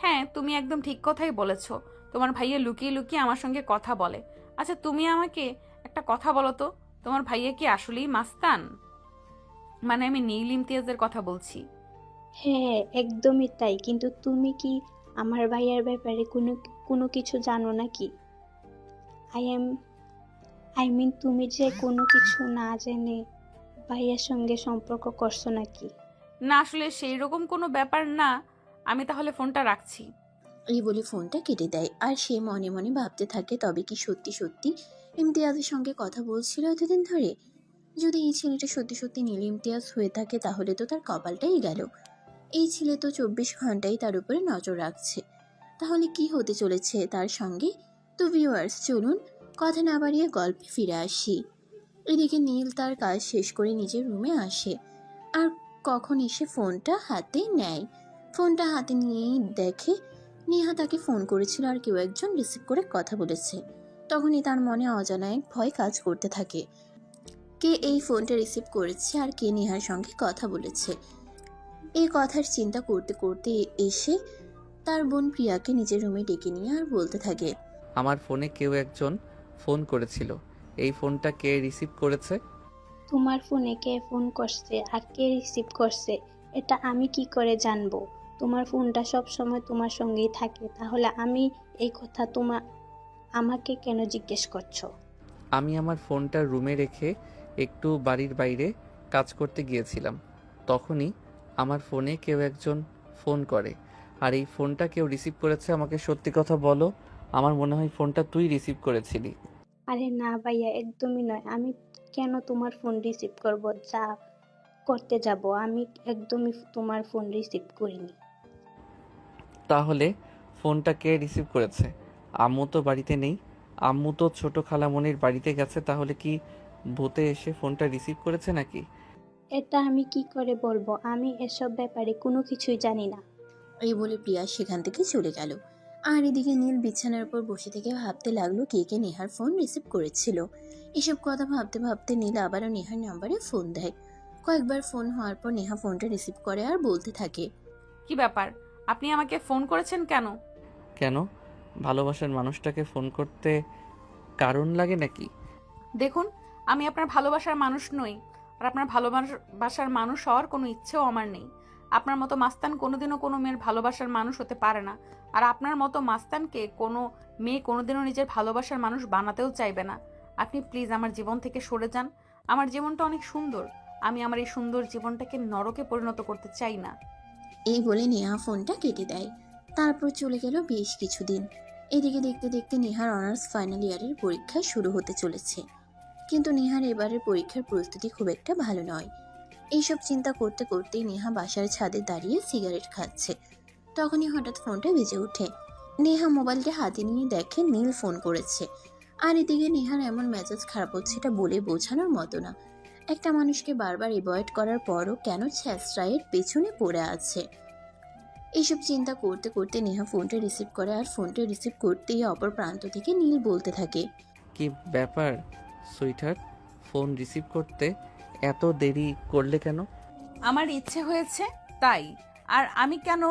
হ্যাঁ, তুমি একদম ঠিক কথাই বলেছো। তোমার ভাইয়া লুকিয়ে লুকিয়ে আমার সঙ্গে কথা বলে। আচ্ছা, তুমি আমাকে একটা কথা বলো তো, তোমার ভাইয়া কি আসলেই মাস্তান? মানে আমি নীল ইমতিয়াজের কথা বলছি। হ্যাঁ, একদমই তাই। কিন্তু তুমি কি আমার ভাইয়ার ব্যাপারে কোনো কোনো কিছু জানো নাকি? আই মিন, তুমি যে কোনো কিছু না জেনে ভাইয়ার সঙ্গে সম্পর্ক করছো নাকি? না, আসলে সেই রকম কোনো ব্যাপার না। আমি তাহলে ফোনটা রাখছি। এই বলে ফোনটা কেটে দেয়। আর সে মনে মনে ভাবতে থাকে, তবে কি সত্যি সত্যি ইমতিয়াজের সঙ্গে কথা বলছিল এতদিন ধরে? যদি এই ছেলেটা সত্যি সত্যি নীল ইমতিয়াজ হয়ে থাকে তাহলে তো তার কপালটাই গেল। এই ছেলে তো 24 ঘন্টাই তার উপরে নজর রাখছে। তাহলে কি হতে চলেছে তার সঙ্গে? তো ভিউয়ার্স, চলুন কথা না বাড়িয়ে গল্পে ফিরে আসি। এদিকে নীল তার কাজ শেষ করে নিজের রুমে আসে। আর কখন এসে ফোনটা হাতে নেয়। ফোনটা হাতে নিয়েই দেখে নেহা তাকে ফোন করেছিল আর কেউ একজন রিসিভ করে কথা বলেছে। তখনই তার মনে অজানা এক ভয় কাজ করতে থাকে। কে এই ফোনটা রিসিভ করেছে আর কে নেহার সঙ্গে কথা বলেছে? এই কথার চিন্তা করতে করতে এসে তার বোন প্রিয়াকে নিজের রুমে ডেকে নিয়ে আর বলতে থাকে, আমার ফোনে কেউ একজন ফোন করেছিল। এই ফোনটা কে রিসিভ করেছে? তোমার ফোনে কে ফোন করছে আর কে রিসিভ করছে এটা আমি কি করে জানবো? তোমার ফোনটা সব সময় তোমার সঙ্গেই থাকে, তাহলে আমি এই কথা আমাকে কেন জিজ্ঞেস করছো? আমি আমার ফোনটা রুমে রেখে একটু বাড়ির বাইরে কাজ করতে গিয়েছিলাম। তখনই আমার ফোনে কেউ একজন ফোন করে, আর এই ফোনটা কেউ রিসিভ করেছে। আমাকে সত্যি কথা বলো, আমার মনে হয় ফোনটা তুই রিসিভ করেছিলি। আরে না ভাইয়া, একদমই নয়। আমি কেন তোমার ফোন রিসিভ করব? যা করতে যাব, আমি একদমই তোমার ফোন রিসিভ করিনি। তাহলে ফোনটা কে রিসিভ করেছে? আম্মু তো বাড়িতে নেই। আম্মু তো ছোট খালামণির বাড়িতে গেছে। তাহলে কি ভূতে এসে ফোনটা রিসিভ করেছে নাকি? এটা আমি কি করে বলবো? আমি এসব ব্যাপারে কোনো কিছুই জানি না। এই বলে প্রিয়া সেখান থেকে চলে গেল। আর এদিকে নীল বিছানার উপর বসে থেকে ভাবতে লাগলো কে কে নেহার ফোন রিসিভ করেছিল। এসব কথা ভাবতে ভাবতে নীল আবারও নেহার নাম্বারে ফোন দেয়। কয়েকবার ফোন হওয়ার পর নেহা ফোনটা রিসিভ করে আর বলতে থাকে, কি ব্যাপার, আপনি আমাকে ফোন করেছেন কেন? কেন? ভালোবাসার মানুষটাকে ফোন করতে কারণ লাগে নাকি? দেখুন, আমি আপনার ভালোবাসার মানুষ নই, আর আপনার ভালোবাসার মানুষ হওয়ার কোনো ইচ্ছেও আমার নেই। আপনার মতো মাস্তান কোনোদিনও কোনো মেয়ের ভালোবাসার মানুষ হতে পারে না। আর আপনার মতো মাস্তানকে কোনো মেয়ে কোনোদিনও নিজের ভালোবাসার মানুষ বানাতেও চাইবে না। আপনি প্লিজ আমার জীবন থেকে সরে যান। আমার জীবনটা অনেক সুন্দর, আমি আমার এই সুন্দর জীবনটাকে নরকে পরিণত করতে চাই না। এই বলে নেহা ফোনটা কেটে দেয়। তারপর চলে গেল বেশ কিছুদিন। এদিকে দেখতে দেখতে নেহার অনার্স ফাইনাল ইয়ারের পরীক্ষা শুরু হতে চলেছে। কিন্তু নেহার এবারের পরীক্ষার প্রস্তুতি খুব একটা ভালো নয়। এইসব চিন্তা করতে করতেই নেহা বাসার ছাদে দাঁড়িয়ে সিগারেট খাচ্ছে। তখনই হঠাৎ ফোনটা বেজে ওঠে। নেহা মোবাইলটা হাতে নিয়ে দেখে নীল ফোন করেছে। আর এদিকে নেহার এমন মেজাজ খারাপ হচ্ছে, এটা বলে বোঝানোর মতো না। একটা মানুষকে বারবার অ্যাভয়েড করার পরও কেন ছ্যাঁচড়াইয়ের পেছনে পড়ে আছে। এইসব চিন্তা করতে করতে নেহা ফোনটা রিসিভ করে, আর ফোনটা রিসিভ করতেই অপর প্রান্ত থেকে নীল বলতে থাকে, কি ব্যাপার সুইটহার্ট, ফোন রিসিভ করতে এত দেরি করলে কেন? আমার ইচ্ছে হয়েছে তাই। আর আমি কেন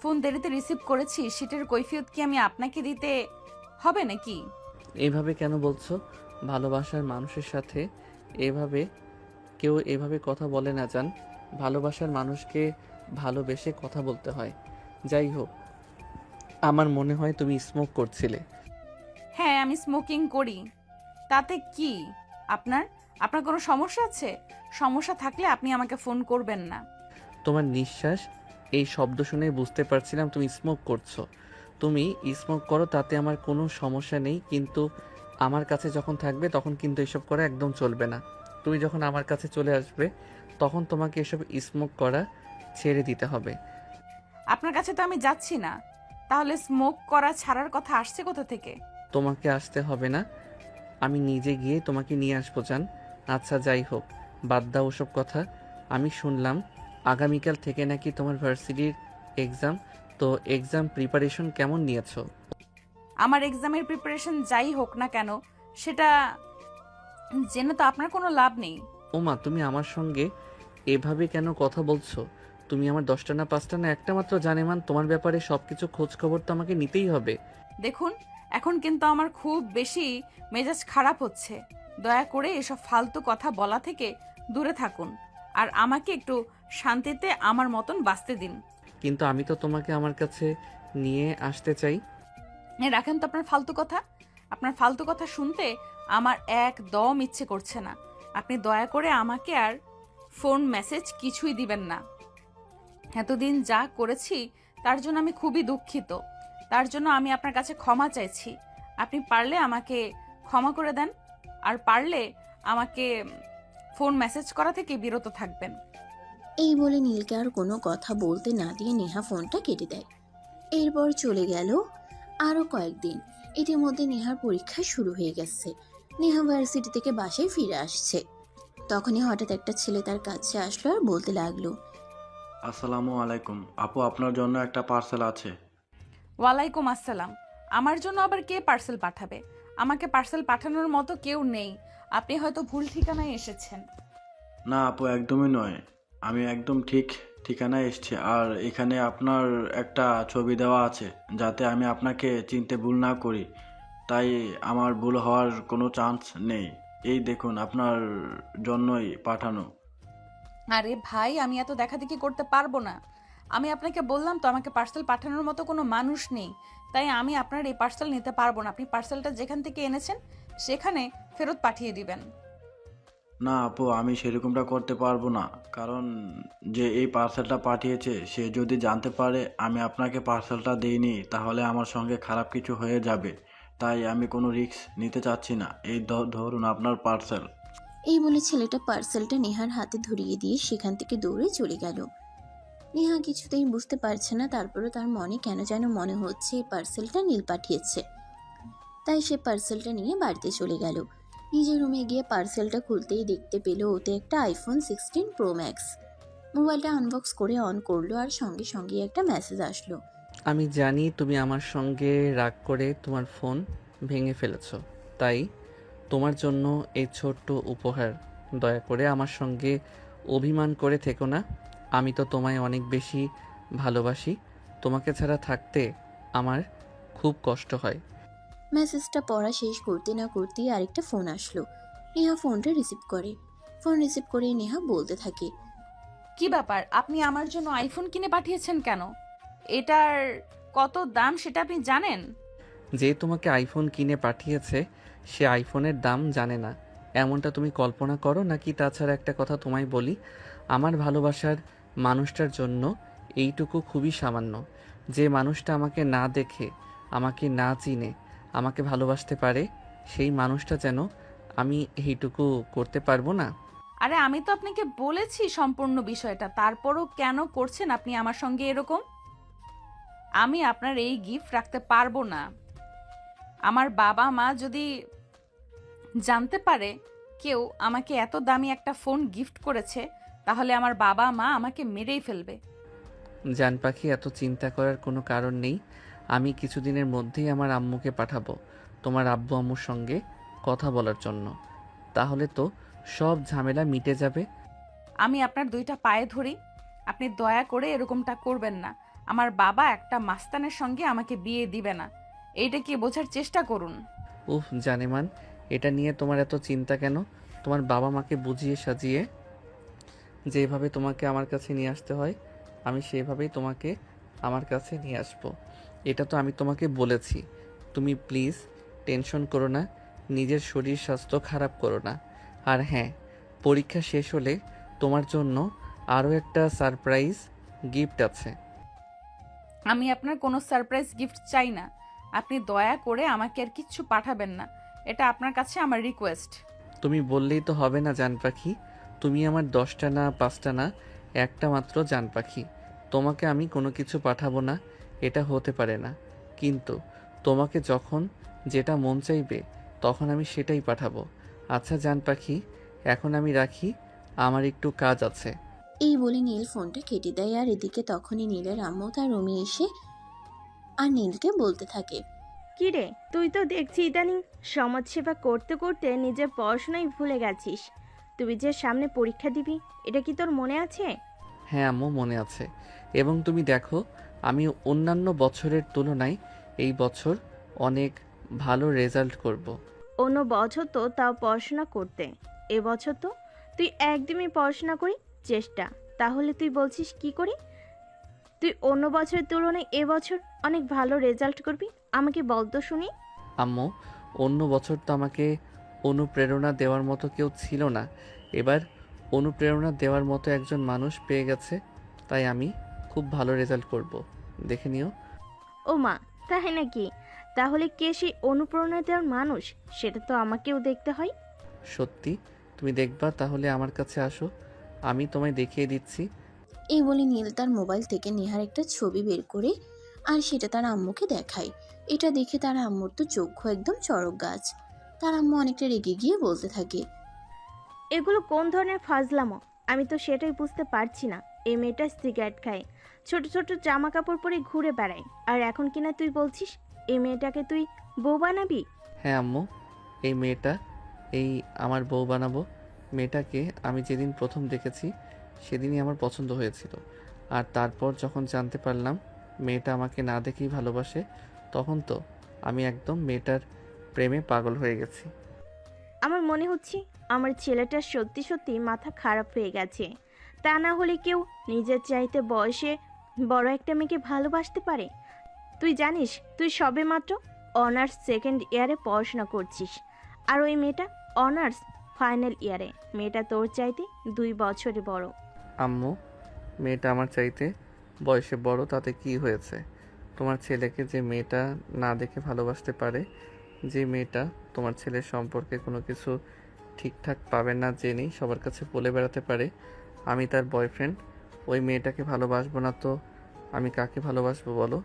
ফোন দেরিতে রিসিভ করেছি সেটার কৈফিয়ত কি আমি আপনাকে দিতে হবে নাকি? এভাবে কেন বলছো? ভালোবাসার মানুষের সাথে কেউ এভাবে কথা বলে না জান। ভালোবাসার মানুষকে ভালোবেসে কথা বলতে হয়। যাই হোক, আমার মনে হয় তুমি স্মোক করছিলে। হ্যাঁ, আমি স্মোকিং করি, তাতে কি? আপনার আপনার কোনো সমস্যা আছে? সমস্যা থাকলে আপনি আমাকে ফোন করবেন না। তোমার নিঃশ্বাস, এই শব্দ শুনে বুঝতে পারছিলাম তুমি স্মোক করছো। তুমি স্মোক করো, তাতে আমার কোনো সমস্যা নেই, কিন্তু আমার কাছে যখন থাকবে তখন কিন্তু এসব করা একদম চলবে না। তুমি যখন আমার কাছে চলে আসবে তখন তোমাকে এসব স্মোক করা ছেড়ে দিতে হবে। আপনার কাছে তো আমি যাচ্ছি না, তাহলে স্মোক করা ছাড়ার কথা আসছে কোথা থেকে? তোমাকে আসতে হবে না, আমি নিজে গিয়ে তোমাকে নিয়ে আসবো জান। আচ্ছা যাই হোক, বাদ দাও ওসব কথা। আমি শুনলাম আগামীকাল থেকে নাকি তোমার ভার্সিটির এক্সাম, তো এক্সাম প্রিপারেশন কেমন নিয়েছো? আমার এক্সামের প্রিপারেশন যাই হোক না কেন, সেটা জেনে তো আপনার কোনো লাভ নেই। ওমা, তুমি আমার সঙ্গে এভাবে কেন কথা বলছো? তুমি আমার 10টা না 5টা না একটা মাত্র জানেমান, তোমার ব্যাপারে সব কিছু খোঁজ খবর তো আমাকে নিতেই হবে। দেখুন, এখন কিন্তু আমার খুব বেশি মেজাজ খারাপ হচ্ছে। দয়া করে এসব ফালতু কথা বলা থেকে দূরে থাকুন, আর আমাকে একটু শান্তিতে আমার মতন বাঁচতে দিন। কিন্তু আমি তো তোমাকে আমার কাছে নিয়ে আসতে চাই। রাখেন তো আপনার ফালতু কথা। আপনার ফালতু কথা শুনতে আমার একদম ইচ্ছে করছে না। আপনি দয়া করে আমাকে আর ফোন মেসেজ কিছুই দিবেন না। এতদিন যা করেছি তার জন্য আমি খুবই দুঃখিত। তার জন্য আমি আপনার কাছে ক্ষমা চাইছি। আপনি পারলে আমাকে ক্ষমা করে দেন, আর পারলে আমাকে ফোন মেসেজ করা থেকে বিরত থাকবেন। এই বলে নীলকে আর কোনো কথা বলতে না দিয়ে নেহা ফোনটা কেটে দেয়। এরপর চলে গেল আরও কয়েকদিন। ইতিমধ্যে নেহার পরীক্ষা শুরু হয়ে গেছে। নেহা ভার্সিটি থেকে বাসায় ফিরে আসছে। তখনই হঠাৎ একটা ছেলে তার কাছে আসলো আর বলতে লাগলো, আসসালামু আলাইকুম আপু, আপনার জন্য একটা পার্সেল আছে। ওয়ালাইকুম আসসালাম। আমার জন্য আবার কে পার্সেল পাঠাবে? আমাকে পার্সেল পাঠানোর মতো কেউ নেই। আপনি হয়তো ভুল ঠিকানায় এসেছেন। না আপু, একদমই নয়, আমি একদম ঠিক ঠিকানায় এসেছি। আর এখানে আপনার একটা ছবি দেওয়া আছে, যাতে আমি আপনাকে চিনতে ভুল না করি। তাই আমার ভুল হওয়ার কোনো চান্স নেই। এই দেখুন, আপনার জন্যই পাঠানো। আরে ভাই, আমি এত দেখাদেখি করতে পারবো না। আমি আপনাকে বললাম তো আমাকে পার্সেল পাঠানোর মতো কোনো মানুষ নেই, তাই আমি আপনার এই পার্সেল নিতে পারবো না। আপনি পার্সেলটা যেখান থেকে এনেছেন সেখানে ফেরত পাঠিয়ে দিবেন। না আপু, আমি সেরকমটা করতে পারবো না, কারণ যে এই পার্সেলটা পাঠিয়েছে সে যদি জানতে পারে আমি আপনাকে পার্সেলটা দিইনি, তাহলে আমার সঙ্গে খারাপ কিছু হয়ে যাবে। তাই আমি কোনো রিস্ক নিতে চাচ্ছি না। এই ধরুন আপনার পার্সেল। এই বলে ছেলেটা পার্সেলটা নেহার হাতে ধরিয়ে দিয়ে সেখান থেকে দৌড়ে চলে গেল। নেহা কিছুতেই বুঝতে পারছে না, তারপরও তার মনে কেন যেন মনে হচ্ছে এই পার্সেলটা নীল পাঠিয়েছে। তাই সে পার্সেলটা নিয়ে বাড়িতে চলে গেল। নিজের রুমে গিয়ে পার্সেলটা খুলতেই দেখতে পেল ওতে একটা আইফোন 16 প্রো ম্যাক্স। মোবাইলটা আনবক্স করে অন করলো, আর সঙ্গে সঙ্গে একটা মেসেজ আসলো। আমি জানি তুমি আমার সঙ্গে রাগ করে তোমার ফোন ভেঙে ফেলেছো, তাই তোমার জন্য এই ছোট্ট উপহার। দয়া করে আমার সঙ্গে অভিমান করে থেকো না। আমি তো তোমায় অনেক বেশি ভালোবাসি। তোমাকে ছাড়া থাকতে আমার খুব কষ্ট হয়। মেসেজটা পড়া শেষ করতে না করতেই আরেকটা ফোন আসলো। নেহা ফোনটা রিসিভ করে। ফোন রিসিভ করে নেহা বলতে থাকে, কি ব্যাপার, আপনি আমার জন্য আইফোন কিনে পাঠিয়েছেন কেন? এটার কত দাম সেটা আপনি জানেন? যে তোমাকে আইফোন কিনে পাঠিয়েছে সে আইফোনের দাম জানে না, এমনটা তুমি কল্পনা করো নাকি? তাছাড়া একটা কথা তোমায় বলি, আমার ভালোবাসার মানুষটার জন্য এইটুকু খুবই সামান্য। যে মানুষটা আমাকে না দেখে, আমাকে না চিনে আমাকে ভালোবাসতে পারে, সেই মানুষটা যেন আমি এইটুকু করতে পারবো না? আরে আমি তো আপনাকে বলেছি সম্পূর্ণ বিষয়টা, তারপরও কেন করছেন আপনি আমার সঙ্গে এরকম? আমি আপনার এই গিফট রাখতে পারবো না। আমার বাবা মা যদি জানতে পারে কেউ আমাকে এত দামি একটা ফোন গিফট করেছে, তাহলে আমার বাবা মা আমাকে মেরেই ফেলবে। জান পাখি, এত চিন্তা করার কোনো কারণ নেই। আমি কিছুদিনের মধ্যেই আমার আম্মুকে পাঠাবো তোমার আব্বু আম্মুর সঙ্গে কথা বলার জন্য। তাহলে তো সব ঝামেলা মিটে যাবে। আমি আপনার দুইটা পায়ে ধরি, আপনি দয়া করে এরকমটা করবেন না। আমার বাবা একটা মাস্তানের সঙ্গে আমাকে বিয়ে দিবে না, এইটা কি বোঝার চেষ্টা করুন। উফ জানেমান, এটা নিয়ে তোমার এত চিন্তা কেন? তোমার বাবা মাকে বুঝিয়ে সাজিয়ে যেভাবে তোমাকে আমার কাছে নিয়ে আসতে হয়, আমি সেভাবেই তোমাকে আমার কাছে নিয়ে আসবো। এটা তো আমি তোমাকে বলেছি। তুমি প্লিজ টেনশন করো না, নিজের শরীর স্বাস্থ্য খারাপ করো না। আর হ্যাঁ, পরীক্ষা শেষ হলে তোমার জন্য আরও একটা সারপ্রাইজ গিফট আছে। আমি আপনার কোনো সারপ্রাইজ গিফট চাই না। আপনি দয়া করে আমাকে আর কিচ্ছু পাঠাবেন না, এটা আপনার কাছে আমার রিকোয়েস্ট। তুমি বললেই তো হবে না জান পাখি। তুমি আমার 10টা না 5টা না, একটা মাত্র জান পাখি। তোমাকে আমি কোনো কিছু পাঠাবো না, এটা হতে পারে না। কিন্তু তোমাকে যখন যেটা মন চাইবে তখন আমি সেটাই পাঠাবো। আচ্ছা জান পাখি, এখন আমি রাখি, আমার একটু কাজ আছে। এই বলে নীল ফোনটা কেটে দেয়। আর এদিকে তখনই নীলের আম্মু তার রুমে এসে আর নীলকে বলতে থাকে, কি রে, তুই তো দেখছি ইদানিং সমাজসেবা করতে করতে নিজের পড়াশোনাই ভুলে গেছিস। তুই যে সামনে পরীক্ষা দিবি, এটা কি তোর মনে আছে? হ্যাঁ আম্মু, মনে আছে। এবং তুমি দেখো, আমি অন্যান্য বছরের তুলনায় এই বছর অনেক ভালো রেজাল্ট করব। অন্য বছর তো তাও পড়াশোনা করতে, এবছর তো তুই একদমই পড়াশোনা করি চেষ্টা। তাহলে তুই বলছিস কি করি? তুই অন্য বছরের তুলনায় এবছর অনেক ভালো রেজাল্ট করবি, আমাকে বল তো শুনি। আম্মু, অন্য বছর তো আমাকে অনুপ্রেরণা দেওয়ার মতো কেউ ছিল না। এবার অনুপ্রেরণা দেওয়ার মতো একজন মানুষ পেয়ে গেছে, তাই আমি খুব ভালো রেজাল্ট করব, দেখে নিও। ও মা, তাই নাকি? তাহলে কে সেই অনুপ্রেরণা দেওয়ার মানুষ, সেটা তো আমাকেও দেখতে হয়। সত্যি? তুমি দেখবা? তাহলে আমার কাছে আসো, আমি তোমায় দেখিয়ে দিচ্ছি। এই বলে নীল তার মোবাইল থেকে নেহার একটা ছবি বের করে আর সেটা তার আম্মুকে দেখায়। এটা দেখে তার আম্মুর তো চক্ষু একদম চড়ক গাছ। তার আম্মু অনেকটা রেগে গিয়ে বলতে থাকে, এগুলো কোন ধরনের ফাজলামো? আমি তো সেটাই বুঝতে পারছি না। এই মেয়েটা সিগারেট খায়, ছোট ছোট জামা কাপড় পরে ঘুরে বেড়ায়, আর এখন কিনা তুই বলছিস এই মেয়েটাকে তুই বউ বানাবি? হ্যাঁ আম্মু, এই মেয়েটা এই আমার বউ বানাবো। মেয়েটাকে আমি যেদিন প্রথম দেখেছি সেদিনই আমার পছন্দ হয়েছিল। আর তারপর যখন জানতে পারলাম মেয়েটা আমাকে না দেখেই ভালোবাসে, তখন তো আমি একদম মেয়েটার প্রেমে পাগল হয়ে গেছি। আমার মনে হচ্ছে আমার ছেলেটা সত্যি সত্যি মাথা খারাপ হয়ে গেছে। তা না হলে কেউ নিজের চাইতে বয়সে বড় একটা মেয়েকে ভালোবাসতে পারে? তুই জানিস তুই সবেমাত্র অনার্স সেকেন্ড ইয়ারে পড়াশোনা করছিস, আর ওই মেয়েটা অনার্স ফাইনাল ইয়ারে। মেয়েটা তোর চাইতে 2 বছরে বড়। আম্মু, মেয়েটা আমার চাইতে বয়সে বড়, তাতে কি হয়েছে? তোমার ছেলেকে যে মেয়েটা না দেখে ভালোবাসতে পারে, যে মেয়েটা তোমার ছেলের সম্পর্কে কোনো কিছু ঠিকঠাক পাবে না জেনেই সবার কাছে বলে বেড়াতে পারে আমি তার বয়ফ্রেন্ড, ওই মেয়েটাকে ভালোবাসবো না তো আমি কাকে ভালোবাসবো বলো?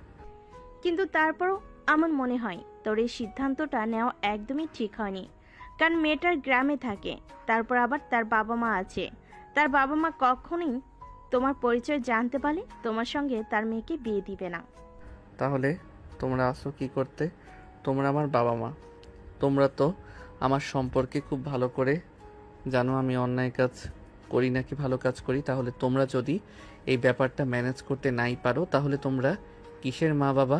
কিন্তু তারপরও আমার মনে হয় তোর এই সিদ্ধান্তটা নেওয়া একদমই ঠিক হয়নি। কারণ মেয়েটার গ্রামে থাকে, তারপর আবার তার বাবা মা আছে। তার বাবা মা কখনোই তোমার পরিচয় জানতে পারলে তোমার সঙ্গে তার মেয়েকে বিয়ে দিবে না। তাহলে তোমরা আসো কি করতে? তোমরা আমার বাবা মা, তোমরা তো আমার সম্পর্কে খুব ভালো করে জানো আমি অন্যায় কাজ করি নাকি ভালো কাজ করি। তাহলে তোমরা যদি এই ব্যাপারটা ম্যানেজ করতে নাই পারো, তাহলে তোমরা কিসের মা বাবা?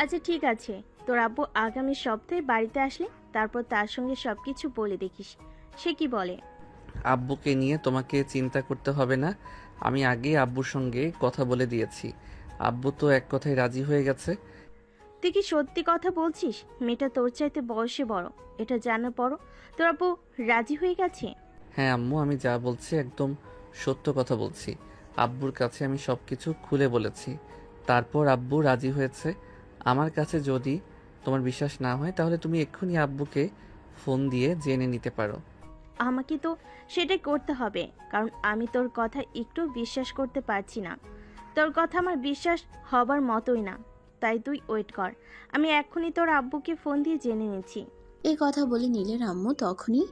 আচ্ছা ঠিক আছে, তোর আব্বু আগামী সপ্তাহে বাড়িতে আসলে তারপর তার সঙ্গে সবকিছু বলে দেখিস সে কি বলে। আব্বুকে নিয়ে তোমাকে চিন্তা করতে হবে না, আমি আগেই আব্বুর সঙ্গে কথা বলে দিয়েছি। আব্বু তো এক কথায় রাজি হয়ে গেছে। তুই কি সত্যি কথা বলছিস? মেয়েটা তোর চাইতে বয়সে বড়, এটা জানার পরও তোর আপু রাজি হয়ে গেছে? হ্যাঁ আম্মু, আমি যা বলছি একদম সত্য কথা বলছি। আব্বুর কাছে আমি সব কিছু খুলে বলেছি, তারপর আব্বু রাজি হয়েছে। আমার কাছে যদি তোমার বিশ্বাস না হয় তাহলে তুমি এক্ষুনি আব্বুকে ফোন দিয়ে জেনে নিতে পারো। আমাকে তো সেটাই করতে হবে, কারণ আমি তোর কথা একটু বিশ্বাস করতে পারছি না। তোর কথা আমার বিশ্বাস হবার মতোই না। তাই তুই ওয়েট কর, আমি এক্ষুনি তোর আব্বুকে ফোন দিয়ে জেনে নিচ্ছি। এই কথা বলে নীলের আম্মু তখনই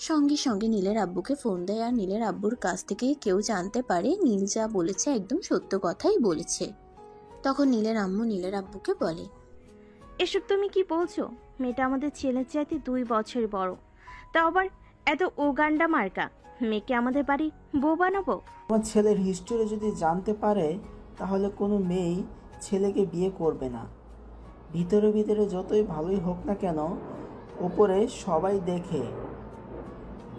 সঙ্গে সঙ্গে নীলের আব্বুকে ফোন দেয়। আর নীলের আব্বুর কাছ থেকে কেউ জানতে পারে নীল যা বলেছে একদম সত্য কথাই বলেছে। তখন নীলের আম্মু নীলের আব্বুকে বলে, এসব তুমি কি বলছো? মেয়েটা আমাদের ছেলের চাইতে 2 বছর বড়, তাও আবার এত ওগান্ডা মার্কা। মেয়েকে আমাদের বাড়ি বউ বানাবো? আমার ছেলের হিস্টোরি যদি জানতে পারে তাহলে কোনো মেয়েই ছেলেকে বিয়ে করবে না। ভিতরে ভিতরে যতই ভালোই হোক না কেন, ওপরে সবাই দেখে,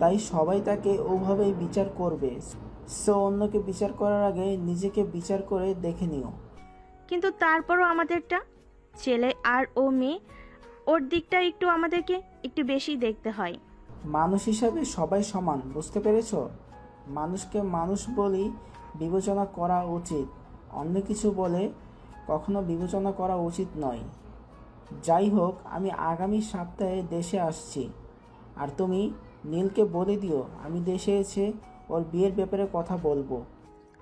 তাই সবাই তাকে ওভাবেই বিচার করবে। সো অন্যকে বিচার করার আগে নিজেকে বিচার করে দেখে নিও। কিন্তু তারপরও আমাদেরটা ছেলে আর ও মেয়ে, ওর দিকটা একটু আমাদেরকে একটু বেশি দেখতে হয়। মানুষ হিসাবে সবাই সমান, বুঝতে পেরেছো? মানুষকে মানুষ বলেই বিবেচনা করা উচিত, অন্য কিছু বলে কখনো বিবেচনা করা উচিত নয়। যাই হোক, আমি আগামী সপ্তাহে দেশে আসছি, আর তুমি নীলকে বলে দিও আমি দেশে এসে ওর বিয়ের ব্যাপারে কথা বলবো।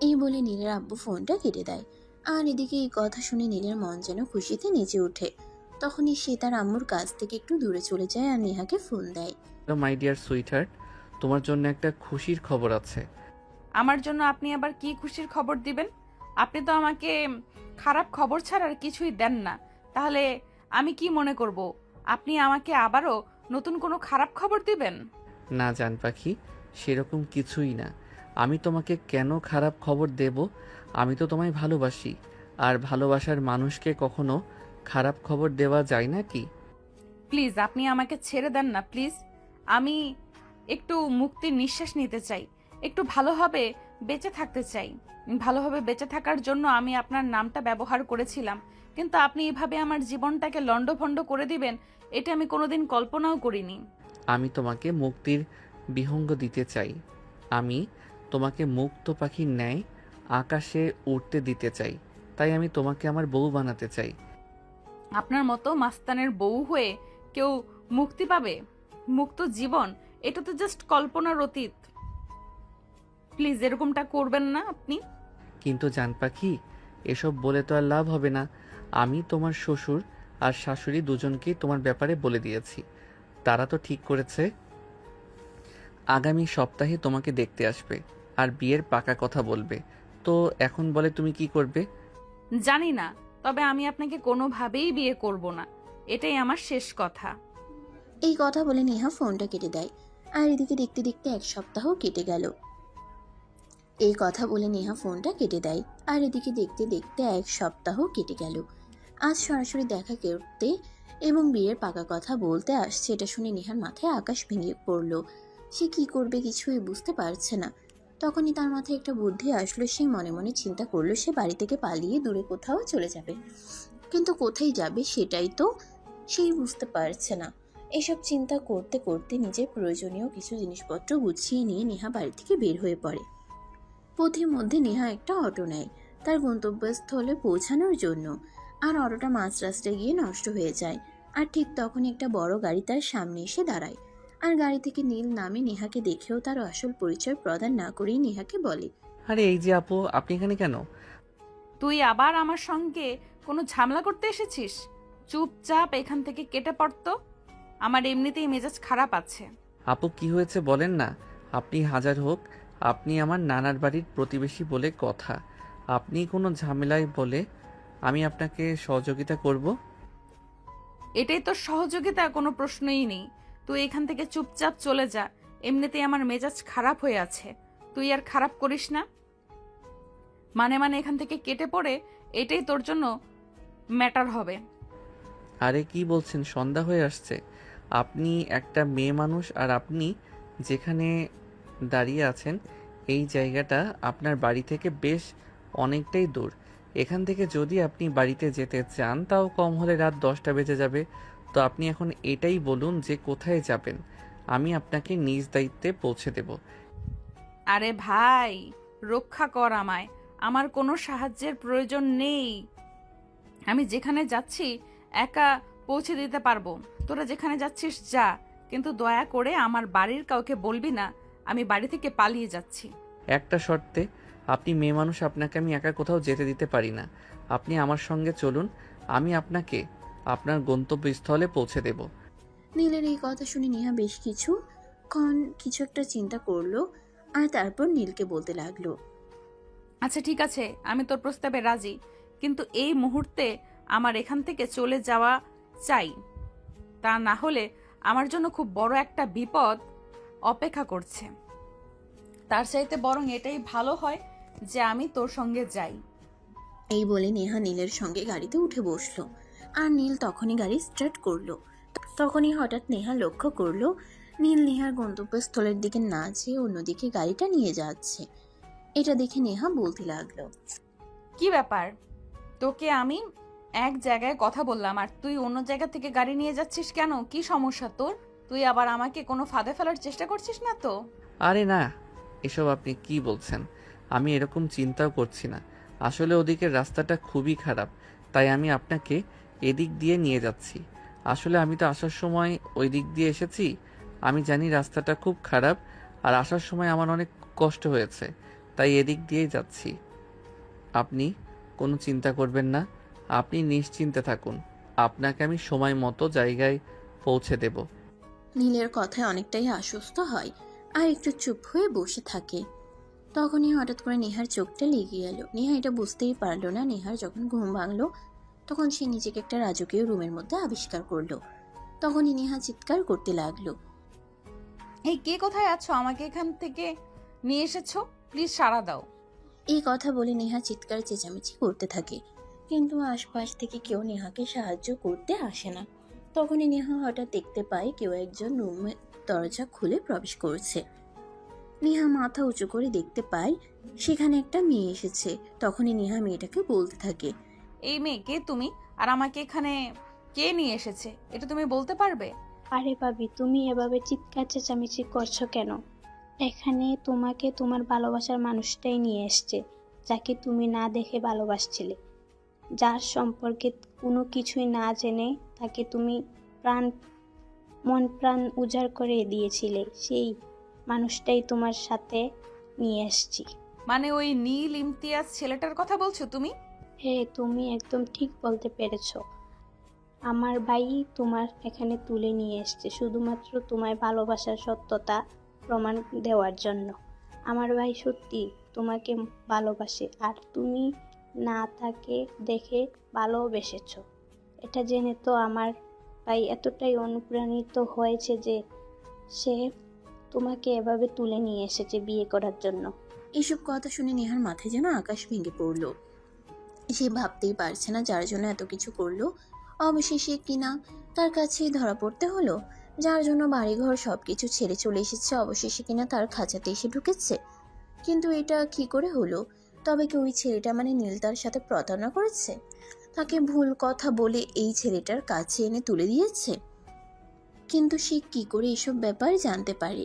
এই বলে নীলের আব্বু ফোনটা কেটে দেয়। আর এদিকে এই কথা শুনে নীলের মন যেন খুশিতে নেচে ওঠে। তখনই সে তার আম্মুর কাছ থেকে একটু দূরে চলে যায় আর নেহাকে ফোন দেয়। মাই ডিয়ার সুইটহার্ট, তোমার জন্য একটা খুশির খবর আছে। আমার জন্য আপনি আবার কি খুশির খবর দিবেন? আপনি তো আমাকে খারাপ খবর ছাড়া আর কিছুই দেন না। তাহলে আমি কি মনে করব আপনি আমাকে আবারও নতুন কোনো খারাপ খবর দিবেন? না জান পাখি, সেরকম কিছুই না। আমি তোমাকে কেন খারাপ খবর দেব? আমি তো তোমায় ভালোবাসি, আর ভালোবাসার মানুষকে কখনো খারাপ খবর দেওয়া যায় না কি? প্লিজ আপনি আমাকে ছেড়ে দেন না প্লিজ। আমি একটু মুক্তির নিঃশ্বাস নিতে চাই, একটু ভালোভাবে বেঁচে থাকতে চাই। ভালোভাবে বেঁচে থাকার জন্য আমি আপনার নামটা ব্যবহার করেছিলাম, কিন্তু আপনি এভাবে আমার জীবনটাকে লণ্ডভণ্ড করে দিবেন এটা আমি কোনোদিন কল্পনাও করিনি। আমি তোমাকে মুক্তির বিহঙ্গ দিতে চাই। আমি তোমাকে মুক্ত পাখির ন্যায় আকাশে উড়তে দিতে চাই। তাই আমি তোমাকে আমার বউ বানাতে চাই। আপনার মতো মাস্তানের বউ হয়ে কেউ মুক্তি পাবে? মুক্ত জীবন এটা তো জাস্ট কল্পনার অতীত। প্লিজ এরকমটা করবেন না আপনি। কিন্তু জান পাখি, এসব বলে তো আর লাভ হবে না। আমি তোমার শ্বশুর আর শাশুড়ি দুজনকেই তোমার ব্যাপারে বলে দিয়েছি। তারা তো ঠিক করেছে আগামী সপ্তাহে তোমাকে দেখতে আসবে আর বিয়ের পাকা কথা বলবে। তো এখন বলে তুমি কি করবে? জানি না, তবে আমি আপনাকে কোনোভাবেই বিয়ে করব না, এটাই আমার শেষ কথা। এই কথা বলে নেহা ফোনটা কেটে দেয়। আর এদিকে দেখতে দেখতে 1 সপ্তাহ কেটে গেল। এই কথা বলে নেহা ফোনটা কেটে দেয়। আর এদিকে দেখতে দেখতে 1 সপ্তাহ কেটে গেল। আজ সরাসরি দেখা করতে এবং বিয়ের পাকা কথা বলতে আসছে, এটা শুনে নেহার মাথায় আকাশ ভেঙে পড়ল। সে কি করবে কিছুই বুঝতে পারছে না। তখনই তার মাথায় একটা বুদ্ধি আসলো। সে মনে মনে চিন্তা করলো সে বাড়ি থেকে পালিয়ে দূরে কোথাও চলে যাবে, কিন্তু কোথায় যাবে সেটাই তো সেই বুঝতে পারছে না। এসব চিন্তা করতে করতে নিজের প্রয়োজনীয় কিছু জিনিসপত্র গুছিয়ে নিয়ে নেহা বাড়ি থেকে বের হয়ে পড়ে। পথের মধ্যে নেহা একটা অটো নেয় তার গন্তব্যস্থলে পৌঁছানোর জন্য। আর অটোটা মাঝ রাস্তায় গিয়ে নষ্ট হয়ে যায়। আর ঠিক তখন একটা বড় গাড়ি তার সামনে এসে দাঁড়ায়। আর গাড়ি থেকে নীল নামে নেহাকে দেখেও তার আসল পরিচয় প্রদান না করেই নেহাকে বলে, আরে এই যে আপু, আপনি এখানে কেন? তুই আবার আমার সঙ্গে কোনো ঝামেলা করতে এসেছিস? চুপচাপ এখান থেকে কেটে পড়তো। আমার এমনিতেই মেজাজ খারাপ আছে। আপু কি হয়েছে বলেন না। আপনি হাজার হোক আপনি আমার নানার বাড়ির প্রতিবেশী বলে কথা। আপনি কোনো ঝামেলায় বলে আমি আপনাকে সহযোগিতা করব? এটাই তো সহযোগিতা, কোনো প্রশ্নই নেই। তুই এখান থেকে চুপচাপ চলে যা, এমনিতেই আমার মেজাজ খারাপ হয়ে আছে। তুই আর খারাপ করিস না। মানে এখান থেকে কেটে পড়ে, এটাই তোর জন্য ম্যাটার হবে। আরে কি বলছেন, সন্ধ্যা হয়ে আসছে। আপনি একটা মেয়ে মানুষ, আর আপনি যেখানে দাঁড়িয়ে আছেন এই জায়গাটা আপনার বাড়ি থেকে বেশ অনেকটাই দূর। এখান থেকে যদি আপনি বাড়িতে যেতে চান তাও কম হলে রাত 10টা বেজে যাবে। তো আপনি এখন এটাই বলুন যে কোথায় যাবেন, আমি আপনাকে নিজ দায়িত্বে পৌঁছে দেব। আরে ভাই, রক্ষা কর আমায়, আমার কোনো সাহায্যের প্রয়োজন নেই। আমি যেখানে যাচ্ছি একা পৌঁছে দিতে পারবো। তোরা যেখানে যাচ্ছিস যা, কিন্তু দয়া করে আমার বাড়ির কাউকে বলবি না আমি বাড়ি থেকে পালিয়ে যাচ্ছি। একটা শর্তে, আপনি মেয়ে মানুষ, আপনাকে আমি একা কোথাও যেতে দিতে পারি না। আপনি আমার সঙ্গে চলুন, আমি আপনাকে আপনার গন্তব্যস্থলে পৌঁছে দেব। নীলের এই কথা শুনে নেহা বেশ কিছুক্ষণ কিছু একটা চিন্তা করলো আর তারপর নীলকে বলতে লাগলো। আচ্ছা ঠিক আছে, আমি তোর প্রস্তাবে রাজি, কিন্তু এই মুহূর্তে আমার এখান থেকে চলে যাওয়া চাই। তা না হলে আমার জন্য খুব বড় একটা বিপদ অপেক্ষা করছে। তার চাইতে বরং এটাই ভালো হয় যে আমি তোর সঙ্গে যাই। এই বলে নেহা নীলের সঙ্গে গাড়িতে উঠে বসলো আর নীল তখনই গাড়ি স্টার্ট করলো। তখনই হঠাৎ নেহা লক্ষ্য করলো নীল নেহার গন্তব্যস্থলের দিকে না যেয়ে অন্যদিকে গাড়িটা নিয়ে যাচ্ছে। এটা দেখে নেহা বলতে লাগলো, কি ব্যাপার, তোকে আমি এক জায়গায় কথা বললাম আর তুই অন্য জায়গা থেকে গাড়ি নিয়ে যাচ্ছিস কেন? কি সমস্যা তোর? তুই আবার আমাকে কোনো ফাঁদে ফেলার চেষ্টা করছিস না তো? আরে না, এসব আপনি কি বলছেন? আমি এরকম চিন্তাও করছি না। আসলে ওদিকের রাস্তাটা খুবই খারাপ, তাই আমি আপনাকে এদিক দিয়ে নিয়ে যাচ্ছি। আসলে আমি তো আসার সময় ওই দিক দিয়ে এসেছি। আমি জানি রাস্তাটা খুব খারাপ, আর আসার সময় আমার অনেক কষ্ট হয়েছে, তাই এদিক দিয়েই যাচ্ছি। আপনি কোনো চিন্তা করবেন না, আপনি নিশ্চিন্তে থাকুন। আপনাকে আমি সময় মতো জায়গায় পৌঁছে দেব। নীলের কথায় অনেকটাই আশ্বস্ত হয় আর একটু চুপ হয়ে বসে থাকে। তখনই হঠাৎ করে নেহার চোখটা লেগে গেল। নেহা এটা বুঝতেই পারলো না নেহার যখন ঘুম ভাঙলো তখন সে নিজেকে একটা রাজকীয় রুমের মধ্যে আবিষ্কার করলো। তখনই নেহা চিৎকার করতে লাগলো, এই কে কোথায় আছো? আমাকে এখান থেকে নিয়ে এসেছো, প্লিজ সাড়া দাও। এই কথা বলে নেহা চিৎকার চেঁচামেচি করতে থাকে, কিন্তু আশপাশ থেকে কেউ নেহাকে সাহায্য করতে আসে না। তখনই নেহা হঠাৎ দেখতে পায় কেউ একজন রুমের দরজা খুলে প্রবেশ করছে। নেহা মাথা উঁচু করে দেখতে পায় সেখানে একটা মেয়ে এসেছে। তখনই নেহা মেয়েটাকে বলতে থাকে, এই মেয়ে কে তুমি, আর আমাকে এখানে কে নিয়ে এসেছে এটা তুমি বলতে পারবে? আরে ভাবি, তুমি এভাবে চিৎকার চেঁচামেচি করছো কেন? এখানে তোমাকে তোমার ভালোবাসার মানুষটাই নিয়ে এসছে, যাকে তুমি না দেখে ভালোবাসছিলে, যার সম্পর্কে কোনো কিছুই না জেনে তাকে তুমি মন প্রাণ উজাড় করে দিয়েছিলে, সেই মানুষটাই তোমার সাথে নিয়ে এসছি। মানে ওই নীল ইমতিয়াজ ছেলেটার কথা বলছো তুমি? হ্যাঁ, তুমি একদম ঠিক বলতে পেরেছো। আমার ভাই তোমার এখানে তুলে নিয়ে এসছে শুধুমাত্র তোমায় ভালোবাসার সত্যতা প্রমাণ দেওয়ার জন্য। আমার ভাই সত্যি তোমাকে ভালোবাসে, আর তুমি না তাকে দেখে ভালোবেসেছো। এটা জেনে তো আমার ভাই এতটাই অনুপ্রাণিত হয়েছে যে সে তোমাকে এভাবে তুলে নিয়ে এসেছে বিয়ে করার জন্য। এসব কথা শুনে নেহার মাথায় যেন আকাশ ভেঙে পড়লো। সে ভাবতেই পারছে না যার জন্য এত কিছু করলো অবশেষে কিনা তার কাছেই ধরা পড়তে হলো। যার জন্য বাড়িঘর সবকিছু ছেড়ে চলে এসেছে অবশেষে কিনা তার খাঁচাতে এসে ঢুকেছে। কিন্তু এটা কি করে হলো? তবে কি ওই ছেলেটা মানে নীল তার সাথে প্রতারণা করেছে? তাকে ভুল কথা বলে এই ছেলেটার কাছে এনে তুলে দিয়েছে? কিন্তু সে কি করে এসব ব্যাপার জানতে পারে?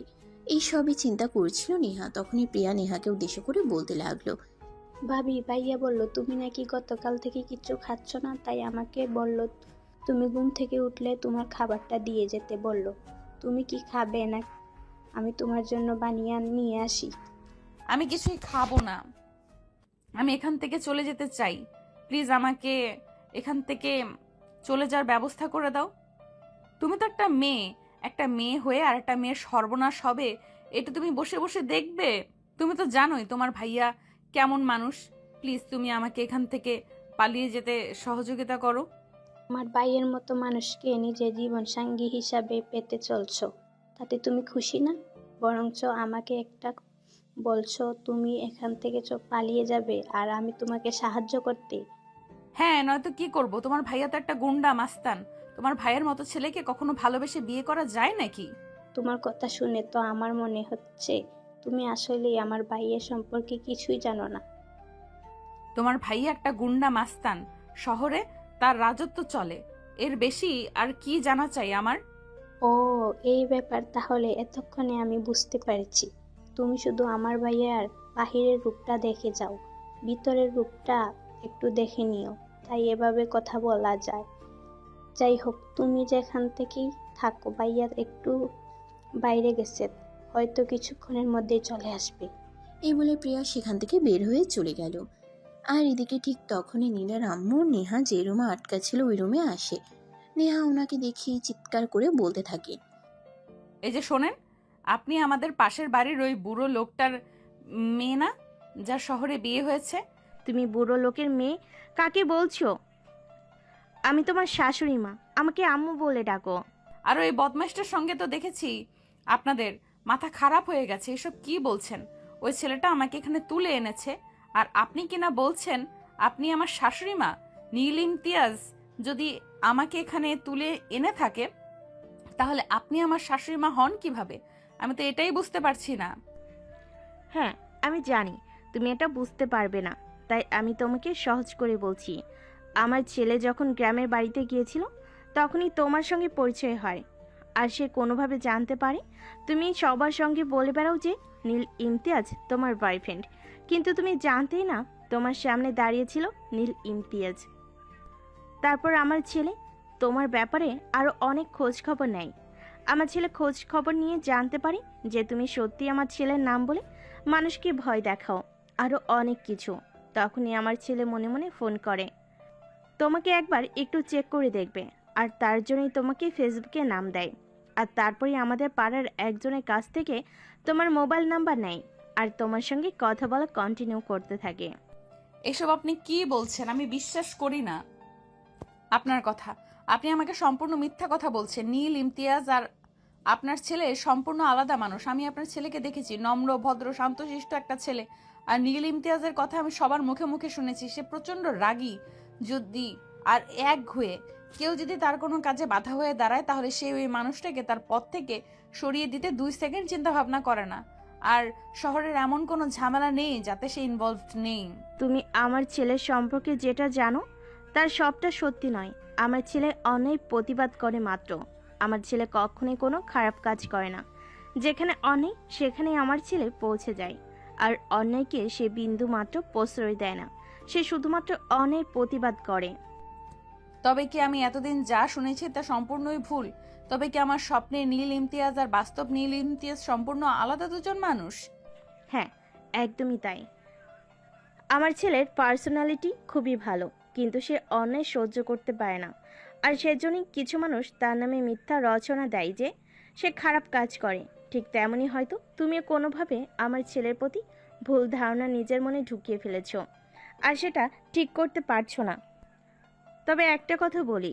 এই সবই চিন্তা করছিল নেহা। তখনই প্রিয়া নেহাকে উদ্দেশ্য করে বলতে লাগলো, ভাবি, ভাইয়া বলল তুমি নাকি গতকাল থেকে কিছু খাচ্ছ না, তাই আমাকে বলল তুমি ঘুম থেকে উঠলে তোমার খাবারটা দিয়ে যেতে বলল। তুমি কি খাবে না আমি তোমার জন্য বানিয়ে নিয়ে আসি? আমি কিছুই খাবো না, আমি এখান থেকে চলে যেতে চাই। প্লিজ আমাকে এখান থেকে চলে যাওয়ার ব্যবস্থা করে দাও। তুমি তো একটা মেয়ে হয়ে আর একটা মেয়ের সর্বনাশ হবে এটা তুমি বসে বসে দেখবে? তুমি তো জানোই তোমার ভাইয়া কেমন মানুষ। প্লিজ তুমি আমাকে এখান থেকে পালিয়ে যেতে সহযোগিতা করো। আমার ভাইয়ের মতো মানুষকে নিজের জীবন সঙ্গী হিসাবে পেতে চলছো, তাতে তুমি খুশি না? বরঞ্চ আমাকে একটা বলছো তুমি এখান থেকে পালিয়ে যাবে আর আমি তোমাকে সাহায্য করতে। হ্যাঁ, নয়তো কি করব? তোমার ভাইয়া তো একটা গুন্ডা মাস্তান। তোমার ভাইয়ের মতো ছেলেকে কখনো ভালোবেসে বিয়ে করা যায় নাকি? তোমার কথা শুনে তো আমার মনে হচ্ছে তুমি আসলেই আমার ভাইয়ের সম্পর্কে কিছুই জানো না। তোমার ভাই একটা গুন্ডা মাস্তান, শহরে তার রাজত্ব চলে, এর বেশি আর কি জানা চাই আমার? ও, এই ব্যাপার তাহলে। এতক্ষণে আমি বুঝতে পেরেছি। তুমি শুধু আমার ভাইয়ার বাহিরের রূপটা দেখে যাও, ভিতরের রূপটা একটু দেখে নিও, তাই এভাবে কথা বলা যায়। যাই হোক, তুমি যেখান থেকেই থাকো, ভাইয়া একটু বাইরে গেছে, হয়তো কিছুক্ষণের মধ্যেই চলে আসবে। এই বলে প্রিয়া সেখান থেকে বের হয়ে চলে গেল। আর এদিকে ঠিক তখনই নীলের আম্মু নেহা যে রুমে আটকা ছিল ওই রুমে আসে। নেহা ওনাকে দেখিয়ে চিৎকার করে বলতে থাকে, এই যে শোনেন, আপনি আমাদের পাশের বাড়ির ওই বুড়ো লোকটার মেয়ে না, যার শহরে বিয়ে হয়েছে? তুমি বুড়ো লোকের মেয়ে কাকে বলছো? আমি তোমার শাশুড়ি মা, আমাকে আম্মু বলে ডাকো। আর ওই বদমাইশটার সঙ্গে তো দেখেছি আপনাদের মাথা খারাপ হয়ে গেছে। এসব কি বলছেন? ওই ছেলেটা আমাকে এখানে তুলে এনেছে, আর আপনি কিনা বলছেন আপনি আমার শাশুড়ি মা? নীল ইমতিয়াজ যদি আমাকে এখানে তুলে এনে থাকে, তাহলে আপনি আমার শাশুড়ি মা হন কিভাবে? আমি তো এটাই বুঝতে পারছি না। হ্যাঁ, আমি জানি তুমি এটা বুঝতে পারবে না, তাই আমি তোমাকে সহজ করে বলছি। আমার ছেলে যখন গ্রামের বাড়িতে গিয়েছিল তখনই তোমার সঙ্গে পরিচয় হয়, আর সে কোনোভাবে জানতে পারে তুমি সবার সঙ্গে বলে বেড়াও যে নীল ইমতিয়াজ তোমার বয়ফ্রেন্ড, কিন্তু তুমি জানতেই না তোমার সামনে দাঁড়িয়েছিল নীল ইমতিয়াজ। তারপর আমার ছেলে তোমার ব্যাপারে আরও অনেক খোঁজ খবর নেয়। আমার ছেলে খোঁজ খবর নিয়ে জানতে পারে যে তুমি সত্যি আমার ছেলের নাম বলে মানুষকে ভয় দেখাও, আরও অনেক কিছু। তখনই আমার ছেলে মনে মনে ফোন করে, তোমাকে একবার একটু চেক করে দেখবে, আর তার জন্যই তোমাকে ফেসবুকে নাম দেয়। আর তারপরে আমাদের পাড়ার একজনের কাছ থেকে তোমার মোবাইল নাম্বার নেয়, আর তোমার সঙ্গে কথা বলা কন্টিনিউ করতে থাকে। এসব আপনি কি বলছেন? আমি বিশ্বাস করি না আপনার কথা। আপনি আমাকে সম্পূর্ণ মিথ্যা কথা বলছেন। নীল ইমতিয়াজ আর আপনার ছেলে সম্পূর্ণ আলাদা মানুষ। আমি আপনার ছেলেকে দেখেছি, নম্র, ভদ্র, শান্তশিষ্ট একটা ছেলে। আর নীল ইমতিয়াজের কথা আমি সবার মুখে মুখে শুনেছি, সে প্রচণ্ড রাগী যদি আর একঘুয়ে। কেউ যদি তার কোনো কাজে বাধা হয়ে দাঁড়ায়, তাহলে সে ওই মানুষটাকে তার পথ থেকে সরিয়ে দিতে 2 সেকেন্ড চিন্তা ভাবনা করে না। আর শহরের এমন কোনো ঝামেলা নেই যাতে সে ইনভলভড নেই। তুমি আমার ছেলের সম্পর্কে যেটা জানো তার সবটা সত্যি নয়। আমার ছেলে অন্যায় প্রতিবাদ করে মাত্র। আমার ছেলে কখনোই কোনো খারাপ কাজ করে না। যেখানে অন্যায় সেখানে আমার ছেলে পৌঁছে যায়, আর অন্যায়কে সে বিন্দু মাত্র প্রশ্রয় দেয় না, সে শুধুমাত্র অন্যায়ের প্রতিবাদ করে। তবে কি আমি এতদিন যা শুনেছি তা সম্পূর্ণই ভুল? তবে কি আমার স্বপ্নের নীল ইমতিয়াজ আর বাস্তব নীল ইমতিয়াজ সম্পূর্ণ আলাদা দুজন মানুষ? হ্যাঁ, একদমই তাই। আমার ছেলের পার্সোনালিটি খুবই ভালো, কিন্তু সে অন্যায় সহ্য করতে পারে না, আর সেজন্যই কিছু মানুষ তার নামে মিথ্যা রচনা দেয় যে সে খারাপ কাজ করে। ঠিক তেমনই হয়তো তুমিও কোনোভাবে আমার ছেলের প্রতি ভুল ধারণা নিজের মনে ঢুকিয়ে ফেলেছ, আর সেটা ঠিক করতে পারছো না। তবে একটা কথা বলি,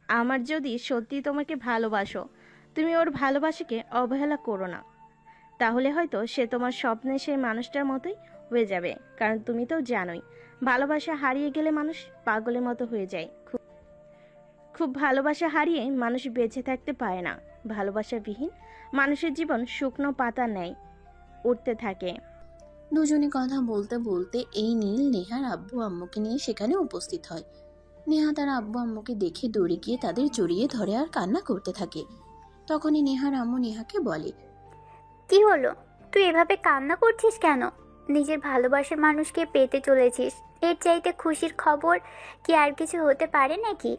আমার যদি সত্যি তোমাকে ভালোবাসো, তুমি ওর ভালোবাসাকে অবহেলা করো না। তাহলে হয়তো সে তোমার স্বপ্নে সেই মানুষটার মতোই হয়ে যাবে। কারণ তুমি তো জানোই, ভালোবাসা হারিয়ে গেলে মানুষ পাগলের মতো হয়ে যায়। খুব ভালোবাসা হারিয়ে মানুষ বেঁচে থাকতে পারে না। ভালোবাসাবিহীন মানুষের জীবন শুকনো পাতা নেয়, উঠতে থাকে। দুজনে কথা বলতে বলতে এই নীল নেহার আব্বু আম্মুকে নিয়ে সেখানে উপস্থিত হয়। নেহা তার আব্বু আম্মুকে দেখে দৌড়ে গিয়ে তাদের জড়িয়ে ধরে আর কান্না করতে থাকে। তখনই নেহার আম্মু নেহাকে বলে, কি হলো, তুই এভাবে কান্না করছিস কেন? নিজের ভালোবাসার মানুষকে পেতে চলেছিস, এর চাইতে খুশির খবর কি আর কিছু হতে পারে নাকি?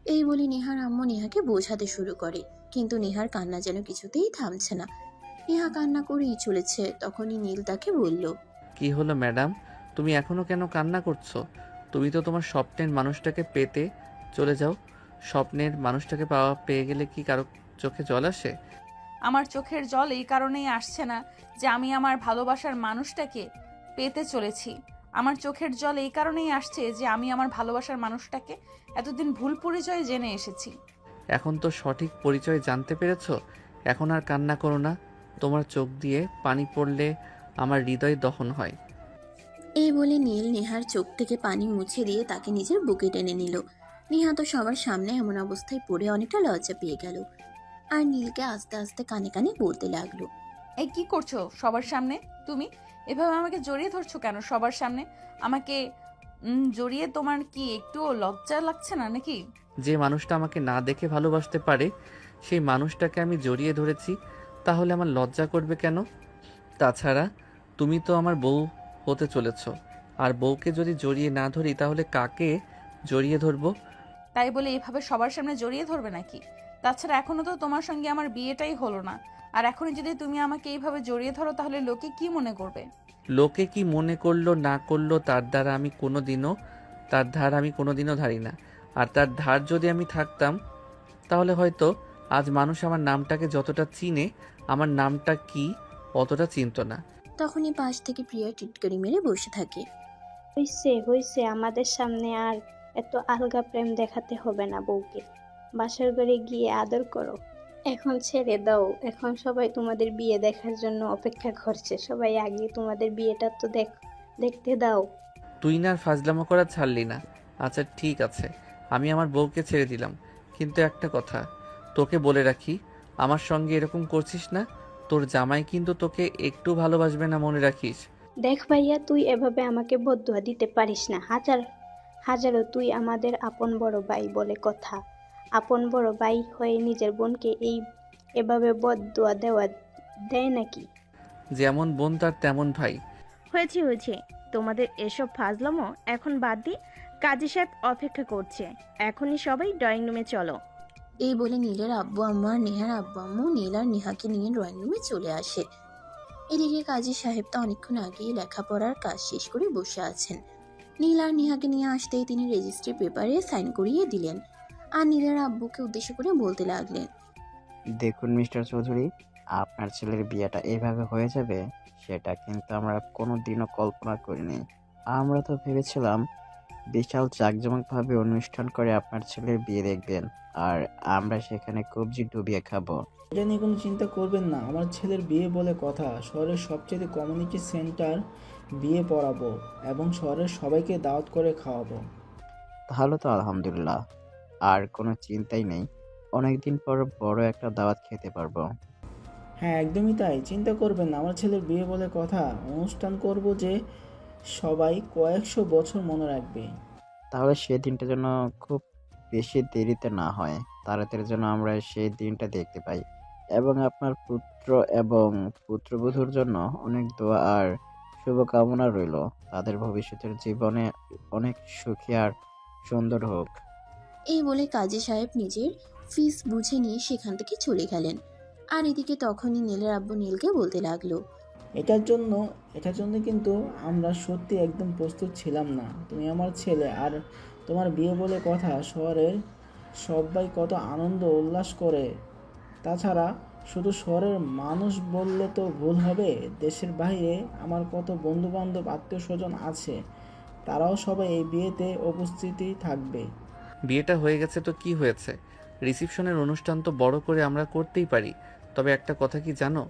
এই বলে নেহার আম্মু নেহাকে বোঝাতে শুরু করে, কিন্তু নেহার কান্না যেন কিছুতেই থামছে না। নেহা কান্না করেই চলেছে। তখনই নীল তাকে বলল, কি হলো ম্যাডাম, তুমি এখনো কেন কান্না করছো? তুমি তো তোমার স্বপ্নের মানুষটাকে পেতে চলে যাও। স্বপ্নের মানুষটাকে পেয়ে গেলে কি কারো চোখে জল আসে? আমার চোখের জল এই কারণেই আসছে না যে আমি আমার ভালোবাসার মানুষটাকে পেতে চলেছি। আমার চোখের জল এই কারণেই আসছে যে আমি আমার ভালোবাসার মানুষটাকে এতদিন ভুল পরিচয় জেনে এসেছি। এখন তো সঠিক পরিচয় জানতে পেরেছো, এখন আর কান্না করো না। তোমার চোখ দিয়ে পানি পড়লে আমার হৃদয় দহন হয়। এই বলে নীল নেহার চোখ থেকে পানি মুছে দিয়ে তাকে নিজের বুকে টেনে নিল। নেহা তো সবার সামনে এমন অবস্থায় পড়ে অনেকটা লজ্জা পেয়ে গেল, আর নীলকে আস্তে আস্তে কানে কানে বলতে লাগলো, এই কি করছো সবার সামনে? তুমি এভাবে আমাকে জড়িয়ে ধরছো কেন সবার সামনে? আমাকে জড়িয়ে তোমার কি একটুও লজ্জা লাগছে না নাকি? যে মানুষটা আমাকে না দেখে ভালোবাসতে পারে সেই মানুষটাকে আমি জড়িয়ে ধরেছি, তাহলে আমার লজ্জা করবে কেন? তাছাড়া তুমি তো আমার বউ হতে চলেছ, আর বউকে যদি জড়িয়ে না ধরি তাহলে কাকে জড়িয়ে ধরবো? তাই বলে এভাবে সবার সামনে জড়িয়ে ধরবে নাকি? তাছাড়া এখনো তো তোমার সঙ্গে আমার বিয়েটাই হলো না, আর এখনই যদি তুমি আমাকে এইভাবে জড়িয়ে ধরো তাহলে লোকে কি মনে করবে? লোকে কি মনে করলো না করলো তার ধার আমি কোনোদিনও ধারি না। আর তার ধার যদি আমি থাকতাম তাহলে হয়তো আজ মানুষ আমার নামটাকে যতটা চিনে আমার নামটা কি অতটা চিনতো না। তখনই পাশ থেকে প্রিয়া টিটকারি মেরে বসে থাকে। হইছে আমাদের সামনে আর এত আলগা প্রেম দেখাতে হবে না বউকে। বাসার ঘরে গিয়ে আদর করো। এখন ছেড়ে দাও, এখন সবাই তোমাদের বিয়ে দেখার জন্য অপেক্ষা করছে। সবাই আগে তোমাদের বিয়েটা তো দেখতে দাও। তুই না আর ফাজলামো করা ছাড়লি না। আচ্ছা ঠিক আছে, আমি আমার বউকে ছেড়ে দিলাম, কিন্তু একটা কথা তোকে বলে রাখি, আমার সঙ্গে এরকম করছিস না, তোর জামাই কিন্তু তোকে একটু ভালোবাসবে না, মনে রাখিস। দেখ ভাইয়া, তুই এভাবে আমাকে বদদুয়া দিতে পারিস না। হাজারো তুই আমাদের আপন বড় ভাই বলে কথা। আপন বড় ভাই হয়ে নিজের বোনকে এভাবে বদদুয়া দেয় নাকি? যেমন বোন তার তেমন ভাই। হয়েছে তোমাদের এসব ফাজলামো এখন বাদ দিয়ে কাজী সাহেব অপেক্ষা করছে। এখনই সবাই ড্রয়িং রুমে চলো। এই বলে নীলের আব্বু আম্মু আর নেহার আব্বু আম্মু নীল আর নেহাকে নিয়ে ড্রয়িং রুমে চলে আসে। এদিকে কাজী সাহেব তো অনেকক্ষণ আগেই লেখাপড়ার কাজ শেষ করে বসে আছেন। নীল আর নেহাকে নিয়ে আসতেই তিনি রেজিস্ট্রি পেপারে সাইন করিয়ে দিলেন আর নীলের আব্বুকে উদ্দেশ্য করে বলতে লাগলেন, দেখুন মিস্টার চৌধুরী, আপনার ছেলের বিয়েটা এইভাবে হয়ে যাবে সেটা কিন্তু আমরা কোনোদিনও কল্পনা করিনি। আমরা তো ভেবেছিলাম বিশাল জাঁকজমকভাবে অনুষ্ঠান করে আপনার ছেলের বিয়ে দেখবেন, আর আমরা সেখানে কবজি ডুবিয়ে খাবো। এটা নিয়ে কোনো চিন্তা করবেন না, আমার ছেলের বিয়ে বলে কথা। শহরের সবচেয়ে কমিউনিটি সেন্টার বিয়ে পড়াবো এবং শহরের সবাইকে দাওয়াত করে খাওয়াবো। তাহলে তো আলহামদুলিল্লাহ, আর কোনো চিন্তাই নেই, অনেকদিন পর বড় একটা দাওয়াত খেতে পারবো। হ্যাঁ একদমই তাই, চিন্তা করবেন না, আমার ছেলের বিয়ে বলে কথা। অনুষ্ঠান করব যে সবাই কয়েকশো বছর মনে রাখবে। তাহলে সেই দিনটা যেন খুব বেশি দেরিতে না হয়, তাড়াতাড়ি যেন আমরা সেই দিনটা দেখতে পাই। এবং আপনার পুত্র এবং পুত্রবধূর জন্য অনেক দোয়া আর শুভকামনা রইল। তাদের ভবিষ্যতের জীবনে অনেক সুখী আর সুন্দর হোক। এই বলে কাজী সাহেব নিজের ফিস বুঝে নিয়ে সেখান থেকে চলে গেলেন। আর এদিকে তখনই নীলের আব্বু নীলকে বলতে লাগলো, এটার জন্য কিন্তু আমরা সত্যি একদম প্রস্তুত ছিলাম না। তুমি আমার ছেলে আর তোমার বিয়ে বলে কথা, শহরের সবাই কত আনন্দ উল্লাস করে। তাছাড়া শুধু শহরের মানুষ বললে তো ভুল হবে, দেশের বাইরে আমার কত বন্ধুবান্ধব আত্মীয় স্বজন আছে, তারাও সবাই এই বিয়েতে উপস্থিতি থাকবে। বিয়েটা হয়ে গেছে তো কি হয়েছে, রিসেপশনের অনুষ্ঠান তো বড় করে আমরা করতেই পারি। তবে একটা কথা কি জানো,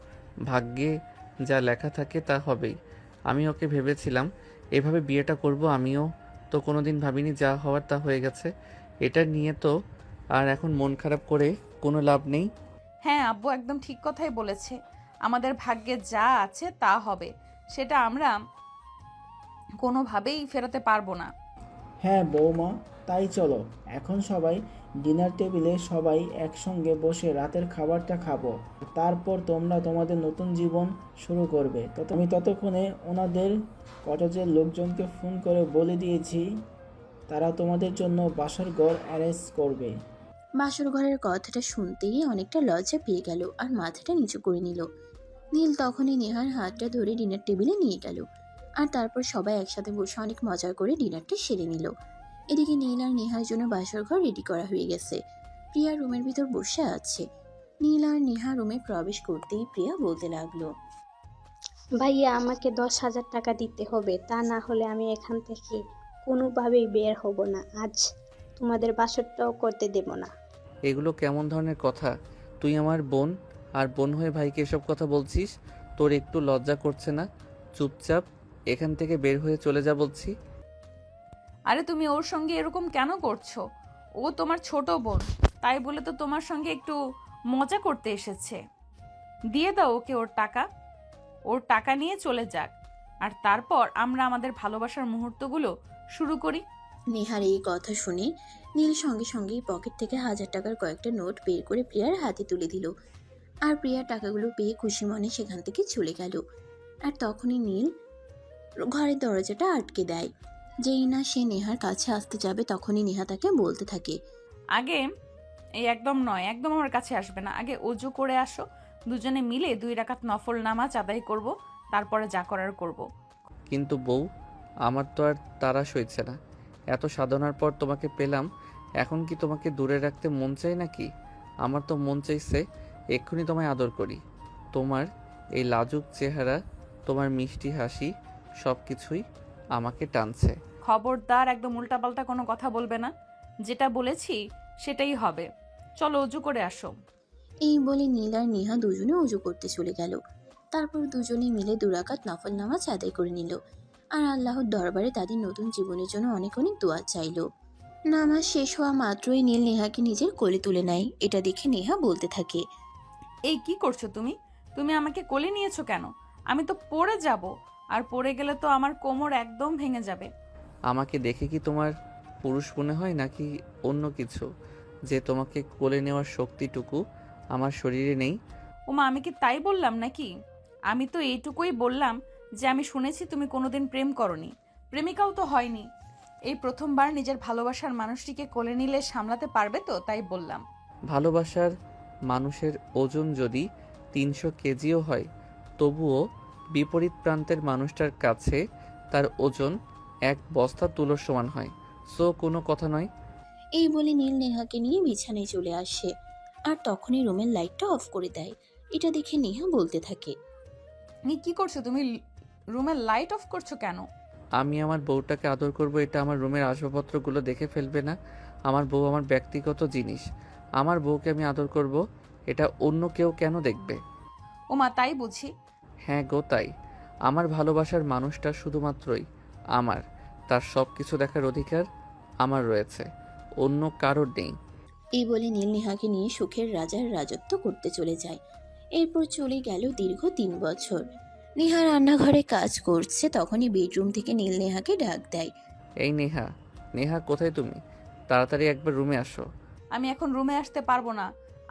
ভাগ্যে যা লেখা থাকে তা হবেই। আমি ওকে ভেবেছিলাম এভাবে বিয়েটা করব, আমিও তো কোনোদিন ভাবিনি, যা হওয়ার তা হয়ে গেছে। এটা নিয়ে তো আর এখন মন খারাপ করে কোনো লাভ নেই। হ্যাঁ আব্বু একদম ঠিক কথাই বলেছে, আমাদের ভাগ্যে যা আছে তা হবে, সেটা আমরা কোনোভাবেই ফেরাতে পারবো না। হ্যাঁ বৌমা, তাই চলো এখন সবাই ডিনার টেবিলে সবাই একসঙ্গে বসে রাতের খাবারটা খাবো, তারপর তোমরা তোমাদের নতুন জীবন শুরু করবে। আমি ততক্ষণে ওনাদের কটেজের লোকজনকে ফোন করে বলে দিয়েছি, তারা তোমাদের জন্য বাসর ঘর অ্যারেঞ্জ করবে। বাসর ঘরের কথাটা শুনতেই অনেকটা লজ্জা পেয়ে গেল আর মাথাটা নিচু করে নিল। নীল তখনই নেহার হাতটা ধরে ডিনার টেবিলে নিয়ে গেল আর তারপর সবাই একসাথে বসে অনেক মজা করে ডিনারটা সেরে নিল। এদিকে নীল আর নেহার জন্য বাসর ঘর রেডি করা হয়ে গেছে। প্রিয়া রুমের ভিতর বসে আছে। নীল আর নেহা রুমে প্রবেশ করতেই প্রিয়া বলতে লাগলো, ভাইয়া আমাকে 10,000 টাকা দিতে হবে, তা না হলে আমি এখান থেকে কোনোভাবেই বের হব না। আজ তোমাদের বাসরটাও করতে দেব না। এগুলো কেমন ধরনের কথা? তুই আমার বোন, আর বোন হয়ে ভাইকে এসব কথা বলছিস? তোর একটু লজ্জা করছে না? চুপচাপ এখান থেকে বের হয়ে চলে যা বলছি। আরে তুমি ওর সঙ্গে এরকম কেন করছো? ও তোমার ছোট বোন, তাই বলে তো তোমার সঙ্গে একটু মজা করতে এসেছে। দিয়ে দাও ওকে ওর টাকা। ওর টাকা নিয়ে চলে যাক, আর তারপর আমরা আমাদের ভালোবাসার মুহূর্তগুলো শুরু করি। নেহার এই কথা শুনে নীল সঙ্গে সঙ্গেই পকেট থেকে 1000 টাকার কয়েকটা নোট বের করে প্রিয়ার হাতে তুলে দিল। আর প্রিয়া টাকাগুলো পেয়ে খুশি মনে সেখান থেকে চলে গেল। আর তখনই নীল ঘরের দরজাটা আটকে দেয়। যেই না সে নেহার কাছে আসতে যাবে তখনই নেহা তাকে বলতে থাকে, আগে এই একদম নয়, একদম আমার কাছে আসবে না, আগে অজু করে আসো, দুজনে মিলে 2 রাকাত নফল নামাজ আদায় করব, তারপরে যা করার করব। কিন্তু বউ, আমার তো আর তারা সইছে না। এত সাধনার পর তোমাকে পেলাম, এখন কি তোমাকে দূরে রাখতে মন চাই নাকি? আমার তো মন চাইছে এক্ষুনি তোমায় আদর করি। তোমার এই লাজুক চেহারা, তোমার মিষ্টি হাসি, সব কিছুই আমাকে টানছে। খবরদার, একদম উল্টাপাল্টা কোনো কথা বলবে না, যেটা বলেছি সেটাই হবে। চলো অজু করে আসো। এই বলে নীল আর নেহা দুজনে উজু করতে চলে গেল। তারপর দুজনে মিলে 2 রাকাত নফল নামাজ আদায় করে নিল আর আল্লাহর দরবারে তাদের নতুন জীবনের জন্য অনেক অনেক দোয়া চাইল। নামাজ শেষ হওয়া মাত্রই নীল নেহাকে নিজের কোলে তুলে নেয়। এটা দেখে নেহা বলতে থাকে, এই কি করছো তুমি? তুমি আমাকে কোলে নিয়েছো কেন? আমি তো পড়ে যাব, আর পড়ে গেলে তো আমার কোমর একদম ভেঙে যাবে। আমাকে দেখে কি তোমার পুরুষ মনে হয় নাকি অন্য কিছু, যে তোমাকে কোলে নেওয়ার শক্তিটুকু আমার শরীরে নেই? ওমা, আমি কি তাই বললাম নাকি? আমি তো এইটুকুই বললাম যে আমি শুনেছি তুমি কোনোদিন প্রেম করনি, প্রেমিকাও তো হয়নি। এই প্রথমবার নিজের ভালোবাসার মানুষটিকে কোলে নিলে সামলাতে পারবে তো, তাই বললাম। ভালোবাসার মানুষের ওজন যদি 300 কেজিও হয়, তবুও বিপরীত প্রান্তের মানুষটার কাছে তার ওজন 1 বস্তা তুলোর সমান হয়। সো কোনো কথা নয়। এই বলে নীল নেহাকে নিয়ে বিছানায় চলে আসে আর তখনই রুমের লাইটটা অফ করে দেয়। এটা দেখে নেহা বলতে থাকে, কি করছো তুমি? রুমের লাইট অফ করছো কেন? আমি আমার বউটাকে আদর করব, এটা আমার রুমের আসবাবপত্রগুলো দেখে ফেলবে না? আমার বউ আমার ব্যক্তিগত জিনিস, আমার বউকে আমি আদর করব, এটা অন্য কেউ কেন দেখবে? ওমা, তাই বুঝি? হ্যাঁ গো, তাই। আমার ভালোবাসার মানুষটা শুধুমাত্রই আমার, তার সব কিছু দেখার অধিকার আমার রয়েছে, অন্য কারোর নেই। এই বলে নীল নেহাকে নিয়ে সুখের রাজার রাজত্ব করতে চলে যায়। এরপর চলে গেল দীর্ঘ 3 বছর। নেহা রান্নাঘরে কাজ করছে, তখনই বেডরুম থেকে নীল নেহাকে ডাক দেয়। এই নেহা, নেহা কোথায় তুমি? তাড়াতাড়ি একবার রুমে আসো। আমি এখন রুমে আসতে পারবো না,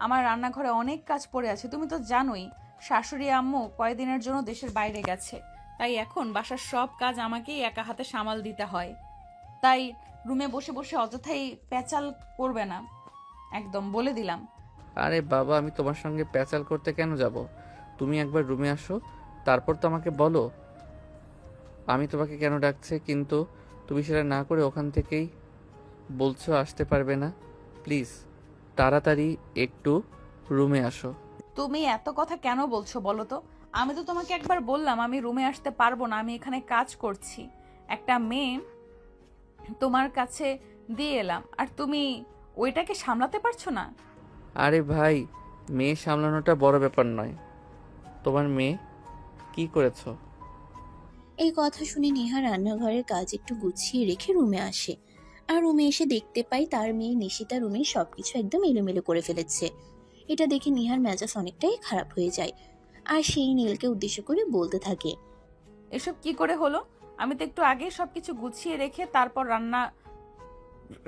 আমার রান্নাঘরে অনেক কাজ পড়ে আছে। তুমি তো জানোই শাশুড়ি আম্মু কয়েকদিনের জন্য দেশের বাইরে গেছে, তাই এখন বাসার সব কাজ আমাকেই একা হাতে সামাল দিতে হয়। তাই রুমে বসে বসে অযথাই প্যাচাল করবে না, একদম বলে দিলাম। আরে বাবা, আমি তোমার সঙ্গে প্যাচাল করতে কেন যাব? তুমি একবার রুমে আসো, তারপর তো আমাকে বলো আমি তোমাকে কেন ডাকছে, কিন্তু তুমি সেটা না করে ওখান থেকেই বলছো আসতে পারবে না। প্লিজ তাড়াতাড়ি একটু রুমে আসো। তুমি এত কথা কেন বলছো বলো তো? আমি তো তোমাকে একবার বললাম আমি রুমে আসতে পারবো না, আমি এখানে কাজ করছি। একটা মেয়ে তোমার কাছে দিয়ে এলাম, আর তুমি ওইটাকে সামলাতে পারছো না? আরে ভাই, মেয়ে সামলানোটা বড় ব্যাপার নয়। তোমার মেয়ে কি করেছো? এই কথা শুনে নেহা রান্নাঘরের কাজ একটু গুছিয়ে রেখে রুমে আসে। আর রুমে এসে দেখতে পাই তার মেয়ে নিশিতা রুমে সবকিছু একদম এলোমেলো করে ফেলেছে। এটা দেখে নেহার মেজাজ অনেকটাই খারাপ হয়ে যায় আর সেই নীলকে উদ্দেশ্য করে বলতে থাকে, এসব কি করে হলো? আমি তো একটু আগে সবকিছু গুছিয়ে রেখে তারপর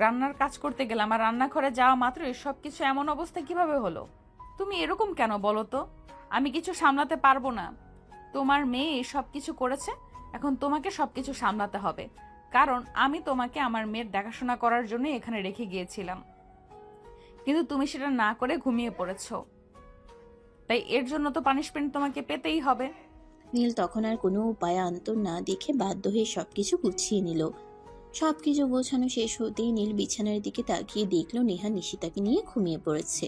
রান্নার কাজ করতে গেলাম, আর রান্নাঘরে যাওয়া মাত্র সব কিছু এমন অবস্থা কিভাবে হলো? তুমি এরকম কেন বলো তো? আমি কিছু সামলাতে পারবো না। তোমার মেয়ে সব কিছু করেছে, এখন তোমাকে সবকিছু সামলাতে হবে, কারণ আমি তোমাকে আমার মেয়ের দেখাশোনা করার জন্য এখানে রেখে গিয়েছিলাম, কিন্তু তুমি সেটা না করে ঘুমিয়ে পড়েছো, তাই এর জন্য তো পানিশমেন্ট তোমাকে পেতেই হবে। নীল তখন আর কোনো উপায় অন্তর না দেখে বাধ্য হয়ে সবকিছু গুছিয়ে নিল। সবকিছু গোছানো শেষ হতেই নীল বিছানার দিকে তাকিয়ে দেখলো নেহা নিশিতাকে নিয়ে ঘুমিয়ে পড়েছে।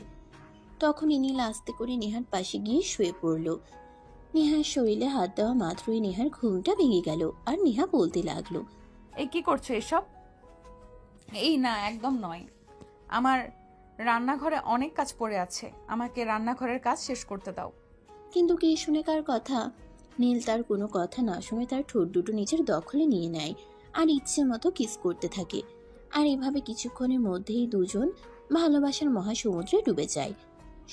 তখনই নীল আস্তে করে নেহার পাশে গিয়ে শুয়ে পড়ল। নেহার শরীরে হাত দেওয়া মাত্রই নেহার ঘুমটা ভেঙে গেল আর নেহা বলতে লাগলো, এই কি করছো এসব? এই না, একদম নয়। আমার রান্নাঘরে অনেক কাজ পড়ে আছে, আমাকে রান্নাঘরের কাজ শেষ করতে দাও। কিন্তু কে শুনে কার কথা? নীল তার কোনো কথা না শুনে তার ঠোঁট দুটো নিজের দখলে নিয়ে নেয় আর ইচ্ছে মতো কিস করতে থাকে। আর এভাবে কিছুক্ষণের মধ্যেই দুজন ভালোবাসার মহাসমুদ্রে ডুবে যায়।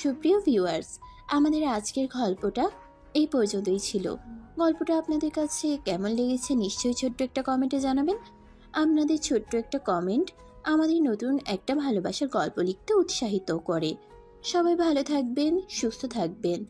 সুপ্রিয় ভিউয়ার্স, আমাদের আজকের গল্পটা এই পর্যন্তই ছিল। গল্পটা আপনাদের কাছে কেমন লেগেছে নিশ্চয়ই ছোট্ট একটা কমেন্টে জানাবেন। আপনাদের ছোট্ট একটা কমেন্ট আমাদের নতুন একটা ভালোবাসার গল্প লিখতে উৎসাহিত করে। সবাই ভালো থাকবেন, সুস্থ থাকবেন।